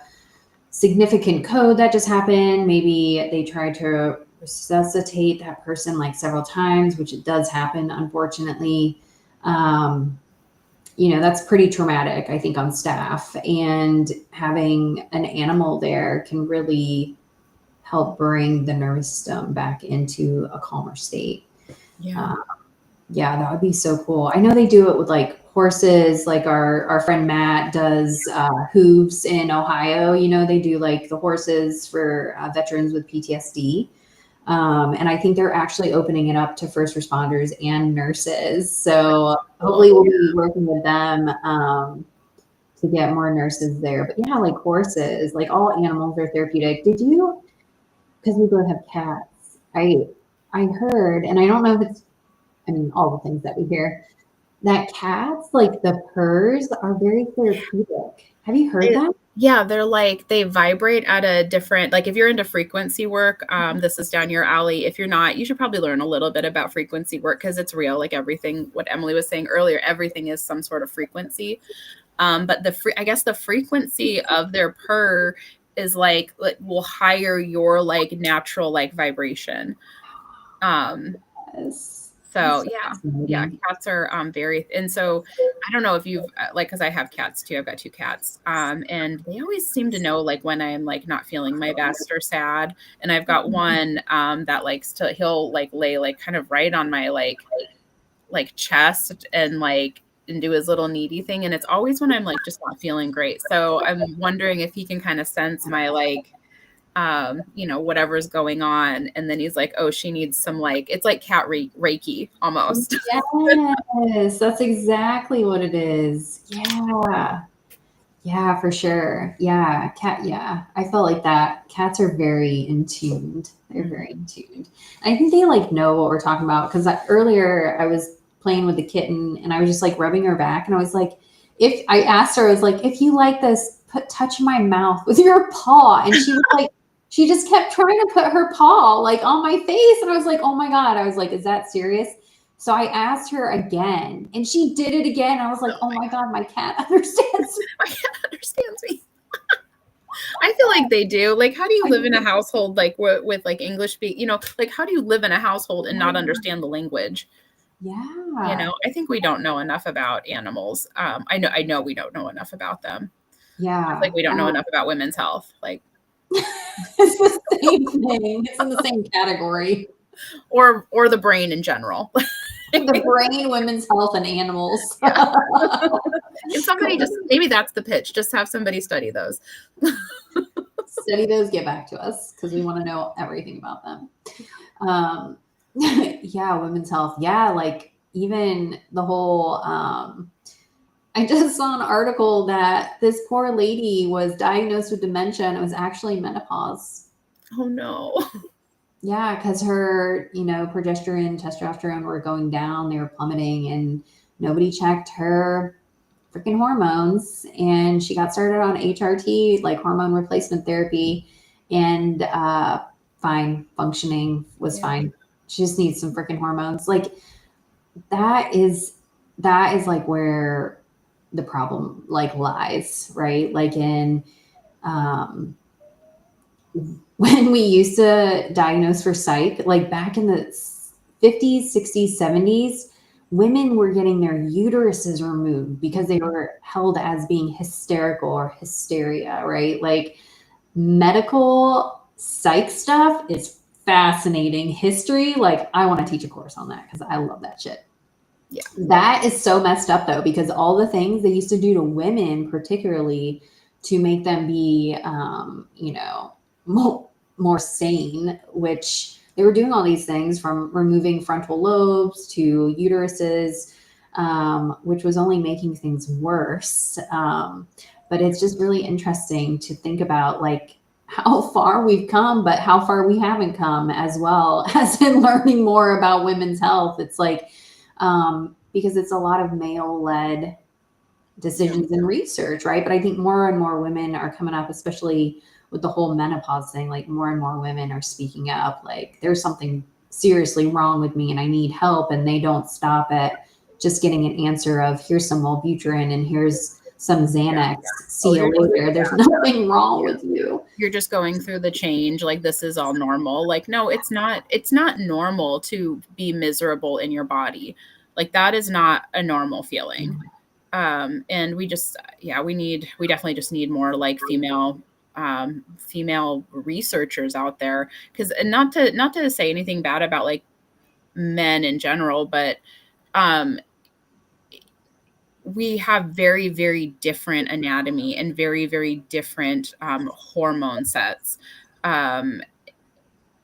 significant code that just happened. Maybe they tried to resuscitate that person like several times, which it does happen, unfortunately. Um, that's pretty traumatic, I think, on staff. And having an animal there can really help bring the nervous system back into a calmer state. Yeah. Yeah, that would be so cool. I know they do it with like horses, like our friend Matt does hooves in Ohio. You know, they do like the horses for veterans with PTSD. And I think they're actually opening it up to first responders and nurses. So hopefully we'll be working with them to get more nurses there. But yeah, like horses, like all animals are therapeutic. Did you, because we both have cats, I heard, and I don't know if it's, I mean, all the things that we hear, that cats, like the purrs, are very therapeutic. Have you heard that? Yeah, they're like they vibrate at a different, like if you're into frequency work, this is down your alley. If you're not, you should probably learn a little bit about frequency work because it's real. Like everything, what Emily was saying earlier, everything is some sort of frequency. But I guess the frequency of their purr is like will higher your like natural like vibration. Yes. So That's so yeah, fascinating. cats are very, and so I don't know if you've like, because I have cats too. I've got two cats, and they always seem to know like when I am like not feeling my best or sad. And I've got one that likes to, he'll like lay like kind of right on my like chest and do his little needy thing, and it's always when I'm like just not feeling great. So I'm wondering if he can kind of sense my like whatever's going on. And then he's like, oh, she needs some, like, it's like cat Reiki almost. Yes, that's exactly what it is. Yeah. Yeah, for sure. Yeah, cat. Yeah, I felt like that. Cats are very in tuned. They're very in tuned. I think they like know what we're talking about because earlier I was playing with the kitten and I was just like rubbing her back and I was like, if I asked her, I was like, if you like this, touch my mouth with your paw, and she was like, she just kept trying to put her paw like on my face, and I was like, oh my god, I was like, is that serious? So I asked her again, and she did it again. I was like, oh my god, my cat understands. My cat understands me. I feel like they do. Like, how do you live in a household like with like English speak? Like how do you live in a household and not understand the language? Yeah. I think we don't know enough about animals. I know we don't know enough about them. Just Yeah. like we don't know enough about women's health. Like, It's the same thing. It's in the same category. or the brain in general. The brain, women's health, and animals. Yeah. Can somebody just, maybe that's the pitch, just have somebody study those. Study those, get back to us because we want to know everything about them. Yeah, women's health. Yeah, like even the whole I just saw an article that this poor lady was diagnosed with dementia and it was actually menopause. Oh no. Yeah, because her, progesterone, testosterone were going down, they were plummeting, and nobody checked her freaking hormones. And she got started on HRT, like hormone replacement therapy, and fine, functioning was fine. She just needs some freaking hormones. Like that is like where the problem like lies, right? Like in um when we used to diagnose for psych, like back in the 50s, 60s, 70s, women were getting their uteruses removed because they were held as being hysterical or hysteria, right? Like medical psych stuff is fascinating. History, like I want to teach a course on that because I love that shit. Yeah. That is so messed up though, because all the things they used to do to women, particularly to make them be, more sane, which they were doing all these things from removing frontal lobes to uteruses, which was only making things worse. But it's just really interesting to think about like how far we've come, but how far we haven't come as well as in learning more about women's health. It's like, because it's a lot of male led decisions and research, right? But I think more and more women are coming up, especially with the whole menopause thing. Like more and more women are speaking up, like there's something seriously wrong with me and I need help. And they don't stop at just getting an answer of here's some Wellbutrin and here's some Xanax. See you later. There's nothing wrong with you. You're just going through the change. Like this is all normal. Like, no, it's not. It's not normal to be miserable in your body. Like that is not a normal feeling. And we definitely just need more like female researchers out there. Because, and not to say anything bad about like men in general, but we have very, very different anatomy and very, very different hormone sets.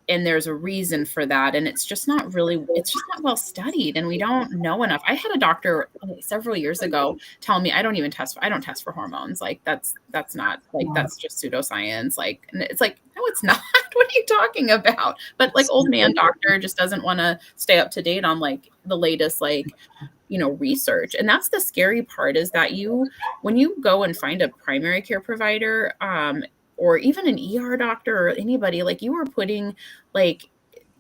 And there's a reason for that. And it's just not well studied, and we don't know enough. I had a doctor several years ago tell me I don't test for hormones. Like that's not like, that's just pseudoscience. Like, and it's like, no, it's not. What are you talking about? But like, old man doctor just doesn't want to stay up to date on like the latest, like, research. And that's the scary part, is that when you go and find a primary care provider, or even an ER doctor or anybody, like, you are putting like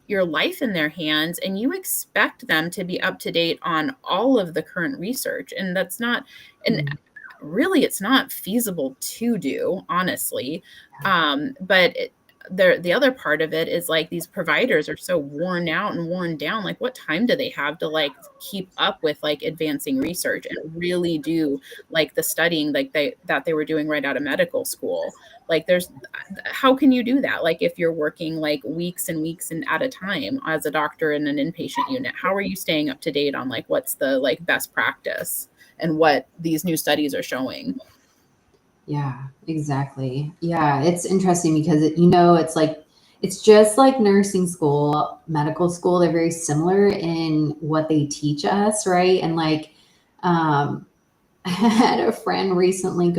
your life in their hands, and you expect them to be up to date on all of the current research. And that's not, and really it's not feasible to do, honestly. But the other part of it is like, these providers are so worn out and worn down. Like, what time do they have to like keep up with like advancing research and really do like the studying like that they were doing right out of medical school? Like, how can you do that? Like, if you're working like weeks and weeks and at a time as a doctor in an inpatient unit, how are you staying up to date on like what's the like best practice and what these new studies are showing? Yeah, exactly. Yeah, it's interesting because it's just like nursing school, medical school. They're very similar in what they teach us, right? And like, I had a friend recently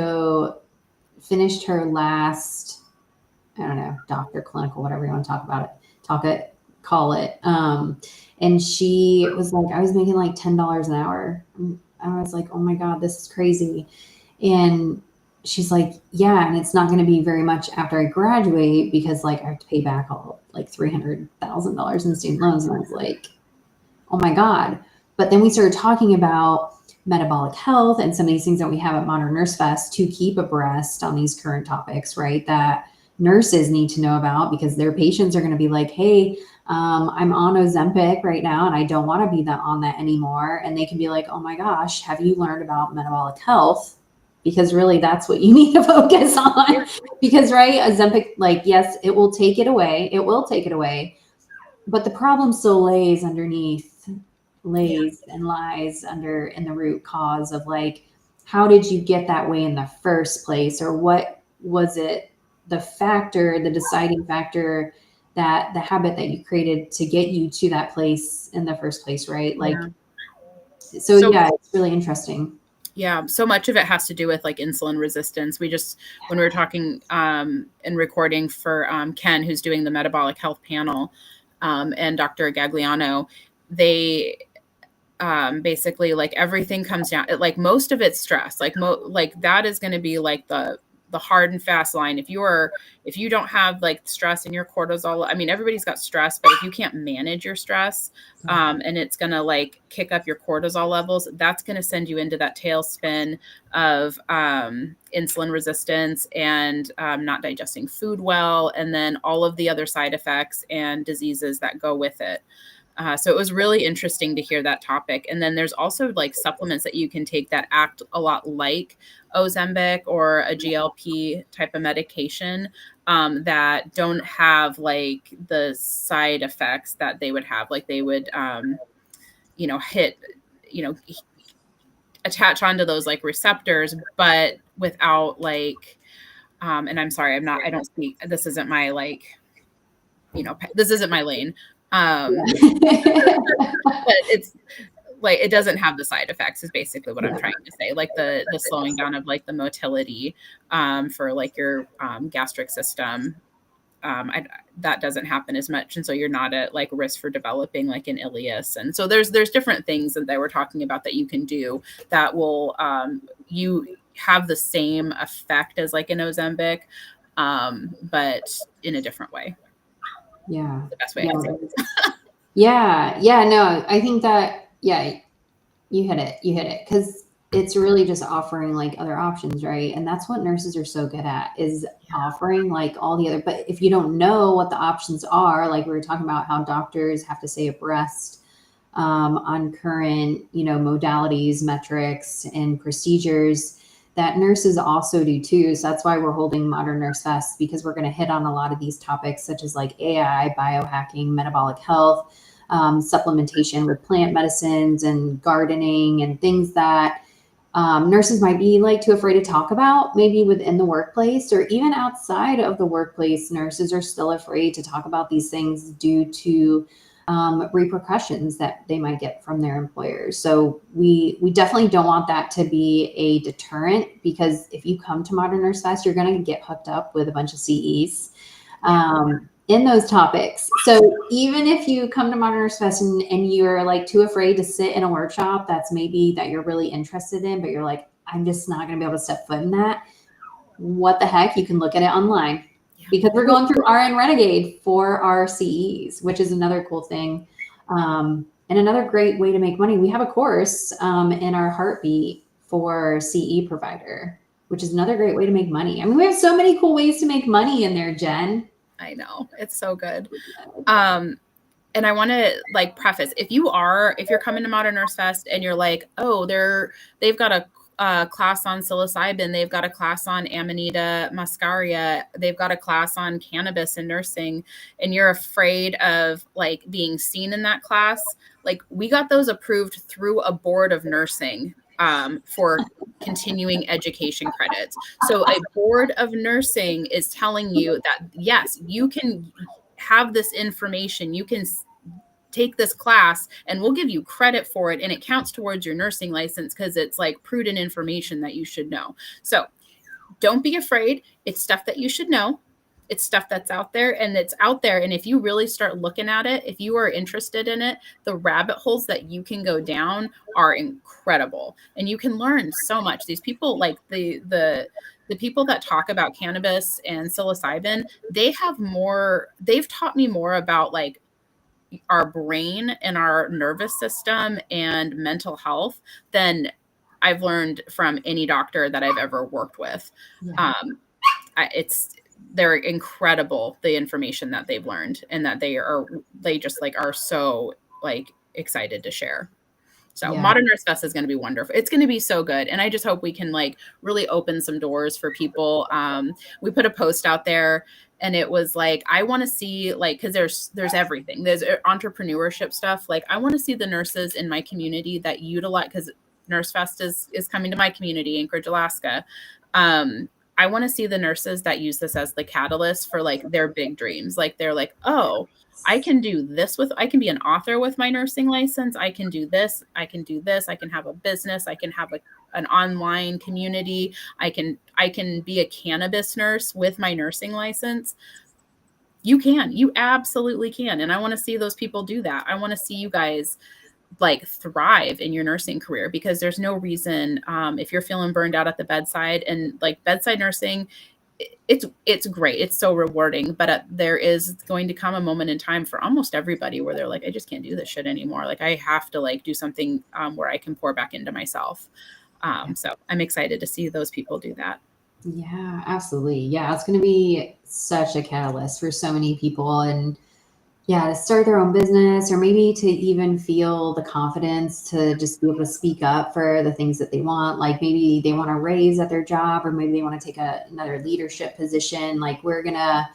finished her last, I don't know, doctor, clinical, whatever you want to call it. And she was like, I was making like $10 an hour. And I was like, oh my God, this is crazy. And she's like, yeah, and it's not going to be very much after I graduate, because like I have to pay back all like $300,000 in student loans. And I was like, oh my God. But then we started talking about metabolic health and some of these things that we have at Modern Nurse Fest to keep abreast on these current topics, right? That nurses need to know about, because their patients are going to be like, hey, I'm on Ozempic right now and I don't want to be on that anymore. And they can be like, oh my gosh, have you learned about metabolic health? Because really that's what you need to focus on. Because, right, Ozempic, like, yes, it will take it away. It will take it away. But the problem still lies under in the root cause of like, how did you get that way in the first place? Or what was it, the deciding factor, that the habit that you created to get you to that place in the first place, right? Like, so yeah, it's really interesting. Yeah, so much of it has to do with like insulin resistance. When we were talking and recording for Ken, who's doing the metabolic health panel, and Dr. Gagliano, they basically, like, everything comes down, like most of it's stress. Like that is going to be like the hard and fast line. If you don't have like stress in your cortisol, I mean, everybody's got stress, but if you can't manage your stress, and it's going to like kick up your cortisol levels, that's going to send you into that tailspin of insulin resistance and not digesting food well, and then all of the other side effects and diseases that go with it. So it was really interesting to hear that topic. And then there's also like supplements that you can take that act a lot like Ozempic or a GLP type of medication, that don't have like the side effects that they would have. Like they would, hit, attach onto those like receptors, but without like, and I'm sorry, I don't speak, this isn't my like, this isn't my lane. But it's like, it doesn't have the side effects is basically what I'm trying to say. Like the slowing down of like the motility for like your gastric system. That doesn't happen as much. And so you're not at like risk for developing like an ileus. And so there's different things that they were talking about that you can do that will, you have the same effect as like an Ozempic, but in a different way. Yeah. The best way I can say it. Yeah. No, I think that, yeah, you hit it. Cause it's really just offering like other options, right? And that's what nurses are so good at, is offering like all the other, but if you don't know what the options are, like we were talking about how doctors have to stay abreast on current, modalities, metrics, and procedures, that nurses also do too. So that's why we're holding Modern Nurse Fest, because we're going to hit on a lot of these topics, such as like AI, biohacking, metabolic health, supplementation with plant medicines and gardening and things that nurses might be like too afraid to talk about, maybe within the workplace or even outside of the workplace. Nurses are still afraid to talk about these things due to repercussions that they might get from their employers. So we definitely don't want that to be a deterrent, because if you come to Modern Nurse Fest, you're going to get hooked up with a bunch of CEs. In those topics. So even if you come to Modern Nurse Fest and you're like too afraid to sit in a workshop that's maybe that you're really interested in, but you're like, I'm just not going to be able to step foot in that. What the heck? You can look at it online, because we're going through RN Renegade for our CEs, which is another cool thing. And another great way to make money. We have a course in our Heartbeat for CE provider, which is another great way to make money. I mean, we have so many cool ways to make money in there, Jen. I know, it's so good. And I want to like preface, if you're coming to Modern Nurse Fest and you're like, oh, they've got a class on psilocybin, they've got a class on Amanita muscaria, they've got a class on cannabis and nursing, and you're afraid of like being seen in that class, like we got those approved through a board of nursing for continuing education credits. So a board of nursing is telling you that, yes, you can have this information, you can take this class and we'll give you credit for it. And it counts towards your nursing license because it's like prudent information that you should know. So don't be afraid. It's stuff that you should know. It's stuff that's out there, and it's out there. And if you really start looking at it, if you are interested in it, the rabbit holes that you can go down are incredible. And you can learn so much. These people, like the people that talk about cannabis and psilocybin, they've taught me more about like our brain and our nervous system and mental health than I've learned from any doctor that I've ever worked with. Yeah. They're incredible, the information that they've learned, and that they just like are so like excited to share. So Yeah. Modern Nurse Fest is going to be wonderful. It's going to be so good. And I just hope we can like really open some doors for people. We put a post out there and it was like, I want to see like, cause there's everything. There's entrepreneurship stuff. Like I want to see the nurses in my community that utilize, cause Nurse Fest is coming to my community, Anchorage, Alaska. I want to see the nurses that use this as the catalyst for like their big dreams. Like they're like, oh, I can do this I can be an author with my nursing license. I can do this. I can do this. I can have a business. I can have an online community. I can be a cannabis nurse with my nursing license. You absolutely can. And I want to see those people do that. I want to see you guys like thrive in your nursing career, because there's no reason if you're feeling burned out at the bedside, and like bedside nursing, it's great. It's so rewarding, but there is going to come a moment in time for almost everybody where they're like, I just can't do this shit anymore. Like I have to like do something where I can pour back into myself. So I'm excited to see those people do that. Yeah, absolutely. Yeah, it's going to be such a catalyst for so many people. And yeah, to start their own business, or maybe to even feel the confidence to just be able to speak up for the things that they want. Like maybe they want to raise at their job, or maybe they want to take another leadership position. Like we're going to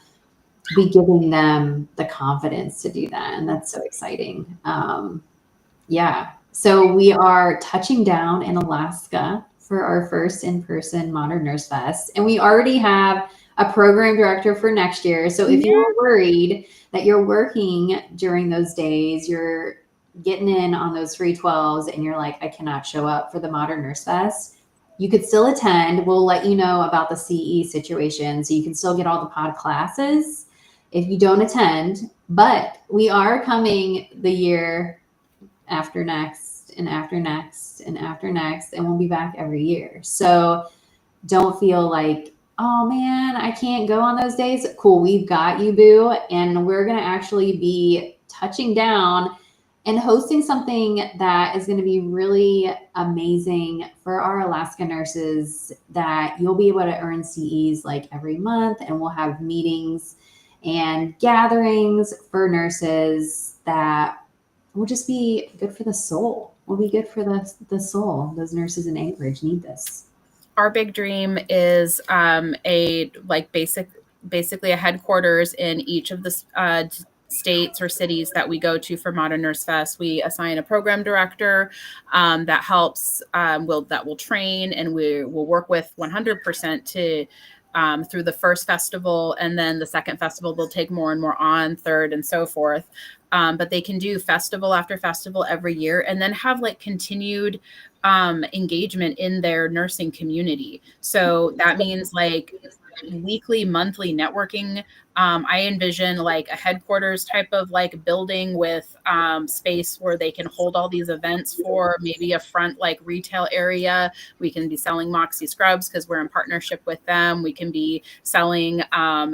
be giving them the confidence to do that. And that's so exciting. Yeah. So we are touching down in Alaska for our first in-person Modern Nurse Fest. And we already have a program director for next year. So if you're worried that you're working during those days, you're getting in on those free 12s, and you're like, I cannot show up for the Modern Nurse Fest, you could still attend. We'll let you know about the CE situation. So you can still get all the pod classes if you don't attend. But we are coming the year after next, and after next, and after next, and we'll be back every year. So don't feel like, oh man, I can't go on those days. Cool, we've got you, boo. And we're going to actually be touching down and hosting something that is going to be really amazing for our Alaska nurses, that you'll be able to earn CEs like every month. And we'll have meetings and gatherings for nurses that will just be good for the soul. Will be good for the soul. Those nurses in Anchorage need this. Our big dream is basically a headquarters in each of the states or cities that we go to for Modern Nurse Fest, we assign a program director that helps, that will train, and we will work with 100% to through the first festival, and then the second festival they'll take more and more on, third, and so forth. But they can do festival after festival every year, and then have like continued engagement in their nursing community. So that means like weekly, monthly networking. I envision like a headquarters type of like building with space where they can hold all these events, for maybe a front like retail area. We can be selling Moxie scrubs because we're in partnership with them. We can be selling,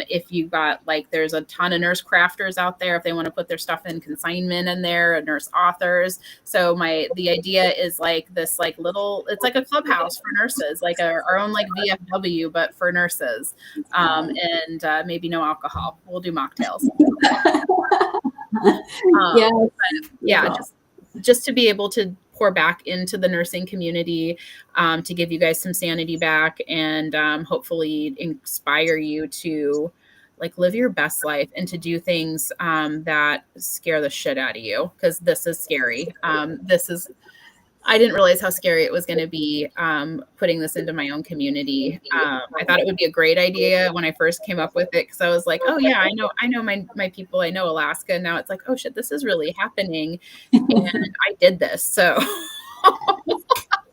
if you got like, there's a ton of nurse crafters out there, if they want to put their stuff in consignment in there, nurse authors. So the idea is like this like little, it's like a clubhouse for nurses, like our own like VFW, but for nurses. And maybe no alcohol. We'll do mocktails. Yeah. Just to be able to pour back into the nursing community, to give you guys some sanity back, and hopefully inspire you to like live your best life and to do things that scare the shit out of you, because this is scary. I didn't realize how scary it was going to be putting this into my own community. I thought it would be a great idea when I first came up with it, because I was like, oh yeah, I know my people, I know Alaska. Now it's like, oh shit, this is really happening, and I did this, so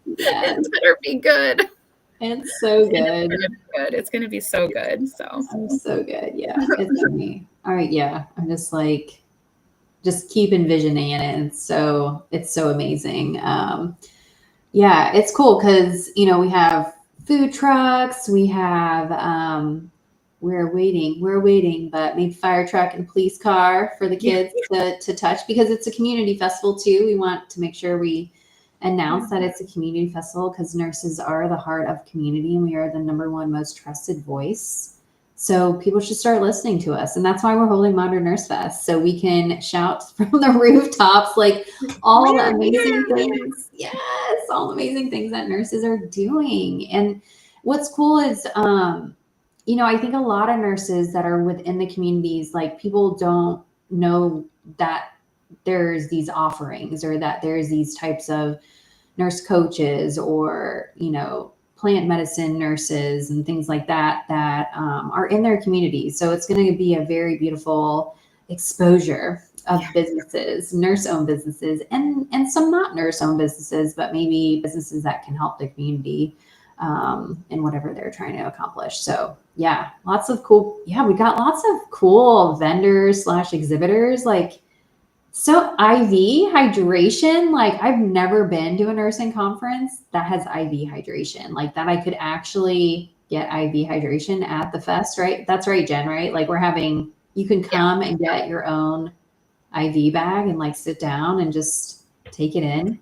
it better be good. It's so good. It's going to be so good. So good. Yeah. It's funny. All right. Yeah. I'm just like, just keep envisioning it. And it's so amazing. Yeah, it's cool because, we have food trucks, we have, we're waiting, but maybe fire truck and police car for the kids to touch, because it's a community festival too. We want to make sure we announce that it's a community festival, because nurses are the heart of community, and we are the #1 most trusted voice. So people should start listening to us. And that's why we're holding Modern Nurse Fest. So we can shout from the rooftops, like all the amazing things. Yes, all the amazing things that nurses are doing. And what's cool is, I think a lot of nurses that are within the communities, like people don't know that there's these offerings, or that there's these types of nurse coaches, or, plant medicine nurses and things like that are in their communities. So it's going to be a very beautiful exposure of businesses, nurse-owned businesses, and some not nurse-owned businesses, but maybe businesses that can help the community in whatever they're trying to accomplish. So yeah, we got lots of cool vendors / exhibitors, like, so IV hydration, like I've never been to a nursing conference that has IV hydration, like that I could actually get IV hydration at the fest, right? That's right, Jen, right? Like you can come and get your own IV bag and like sit down and just take it in.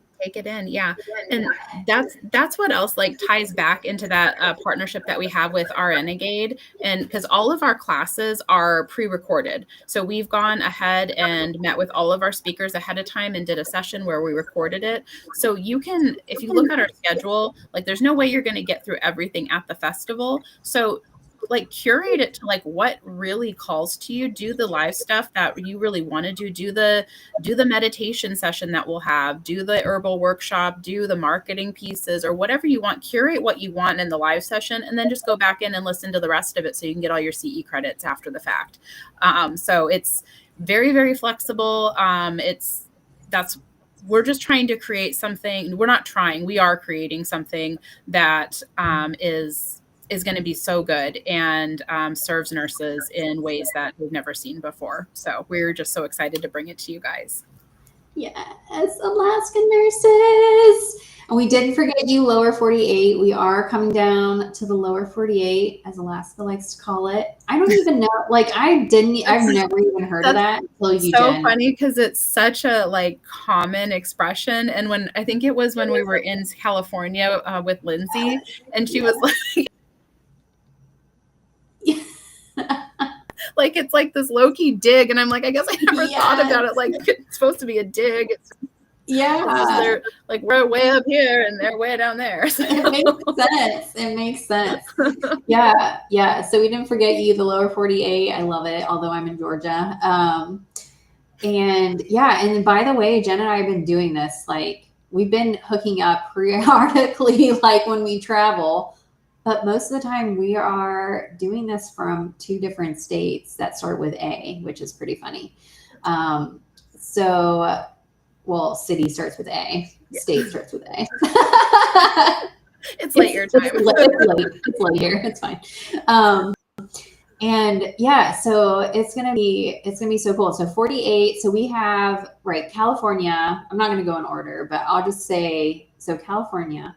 Yeah. And that's what else like ties back into that partnership that we have with our Renegade. And because all of our classes are pre-recorded, so we've gone ahead and met with all of our speakers ahead of time and did a session where we recorded it. So you can, if you look at our schedule, like there's no way you're going to get through everything at the festival. So like curate it to like what really calls to you. Do the live stuff that you really want to do the meditation session that we'll have, do the herbal workshop, do the marketing pieces, or whatever you want. Curate what you want in the live session, and then just go back in and listen to the rest of it so you can get all your CE credits after the fact. So it's very, very flexible. We're just trying to create something. We are creating something that is going to be so good and serves nurses in ways that we've never seen before. So we're just so excited to bring it to you guys. Yes, Alaskan nurses. And we didn't forget you, lower 48. We are coming down to the lower 48, as Alaska likes to call it. I don't even know. Like I've never even heard of that until you, so Jen. Funny because it's such a like common expression. And when I think it was when we were in California with Lindsay, and she was like, like it's like this low-key dig, and I'm like, I guess I never thought about it. Like it's supposed to be a dig. It's they're like, we're way up here and they're way down there. So. It makes sense. Yeah. So we didn't forget you, the lower 48. I love it, although I'm in Georgia. And yeah, and by the way, Jen and I have been doing this, like we've been hooking up periodically, like when we travel, but most of the time we are doing this from 2 different states that start with A, which is pretty funny. So, well, city starts with A, state starts with A. It's late your time. It's late here. It's fine. And yeah, so it's gonna be so cool. So 48. So we have California. I'm not gonna go in order, but I'll just say so California.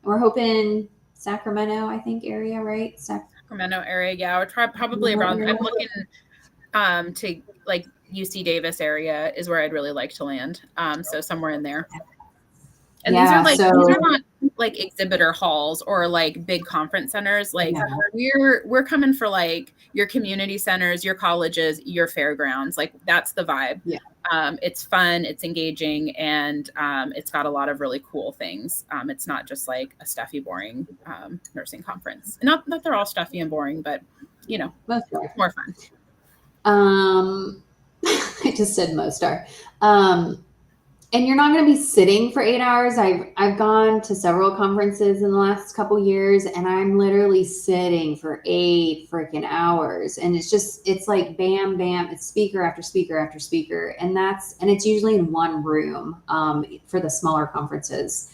We're hoping Sacramento, I think area, right? Sacramento area, yeah. Probably around. I'm looking to like UC Davis area is where I'd really like to land. So somewhere in there. And these are not like exhibitor halls or like big conference centers. Like we're coming for like your community centers, your colleges, your fairgrounds. Like that's the vibe. Yeah. It's fun, it's engaging, and it's got a lot of really cool things. It's not just like a stuffy, boring nursing conference. Not that they're all stuffy and boring, but you know, it's more fun. I just said most are. And you're not going to be sitting for 8 hours. I've gone to several conferences in the last couple years, and I'm literally sitting for 8 freaking hours. And it's like bam, bam. It's speaker after speaker after speaker, and it's usually in one room for the smaller conferences.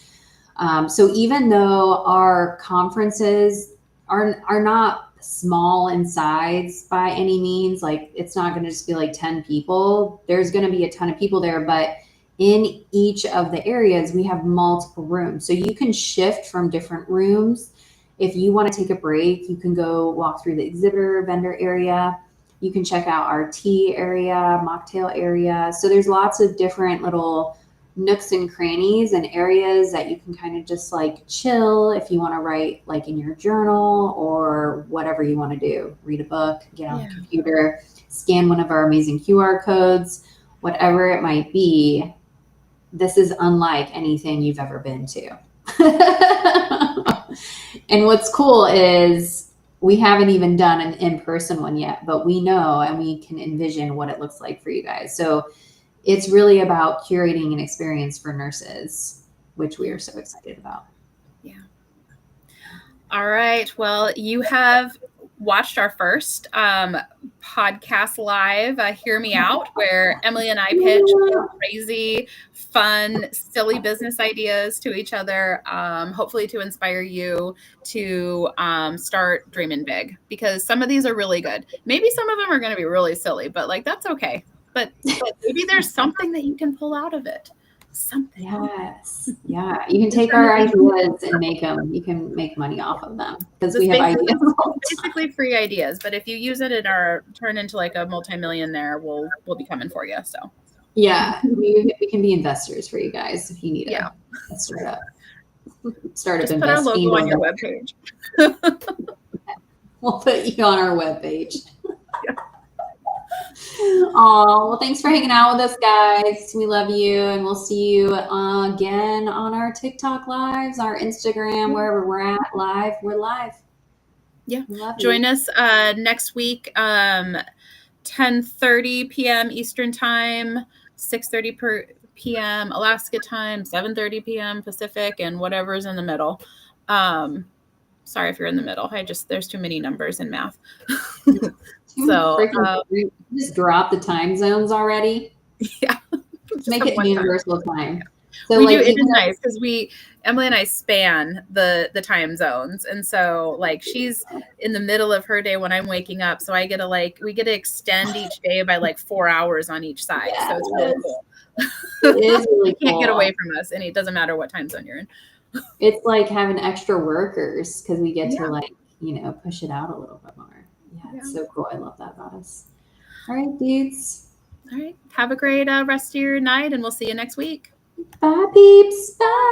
So even though our conferences are not small in size by any means, like it's not going to just be like 10 people. There's going to be a ton of people there, but in each of the areas, we have multiple rooms. So you can shift from different rooms. If you want to take a break, you can go walk through the exhibitor vendor area. You can check out our tea area, mocktail area. So there's lots of different little nooks and crannies and areas that you can kind of just like chill if you want to write like in your journal or whatever you want to do. Read a book, get on the computer, scan one of our amazing QR codes, whatever it might be. This is unlike anything you've ever been to. And what's cool is we haven't even done an in-person one yet, but we know and we can envision what it looks like for you guys. So it's really about curating an experience for nurses, which we are so excited about. Yeah. All right. Well, you have watched our first podcast live, Hear Me Out, where Emily and I pitch crazy, fun, silly business ideas to each other, hopefully to inspire you to start dreaming big, because some of these are really good. Maybe some of them are going to be really silly, but like that's okay. But maybe there's something that you can pull out of it. Something. Yes. Yeah. You can take our ideas and make them. You can make money off of them because we have ideas. Basically free ideas, but if you use it in turn into like a multi-millionaire, we'll be coming for you. So yeah, we can be investors for you guys if you need a startup. Startup just put our logo on your webpage. We'll put you on our webpage. Oh, well, thanks for hanging out with us, guys. We love you, and we'll see you again on our TikTok lives, our Instagram, wherever we're at live. We're live. Yeah. Join us next week, 10:30 p.m. Eastern Time, 6:30 p.m. Alaska Time, 7:30 p.m. Pacific, and whatever's in the middle. Sorry if you're in the middle. There's too many numbers in math. So just drop the time zones already. Yeah. Make it universal time. So we do. It is nice because Emily and I span the time zones, and so like she's in the middle of her day when I'm waking up, so we get to extend each day by like 4 hours on each side. Yes. So it's really cool. It is really cool. You can't get away from us, and it doesn't matter what time zone you're in. It's like having extra workers because we get to push it out a little bit more. Yeah, it's so cool. I love that about us. All right, dudes. All right. Have a great rest of your night, and we'll see you next week. Bye, peeps. Bye.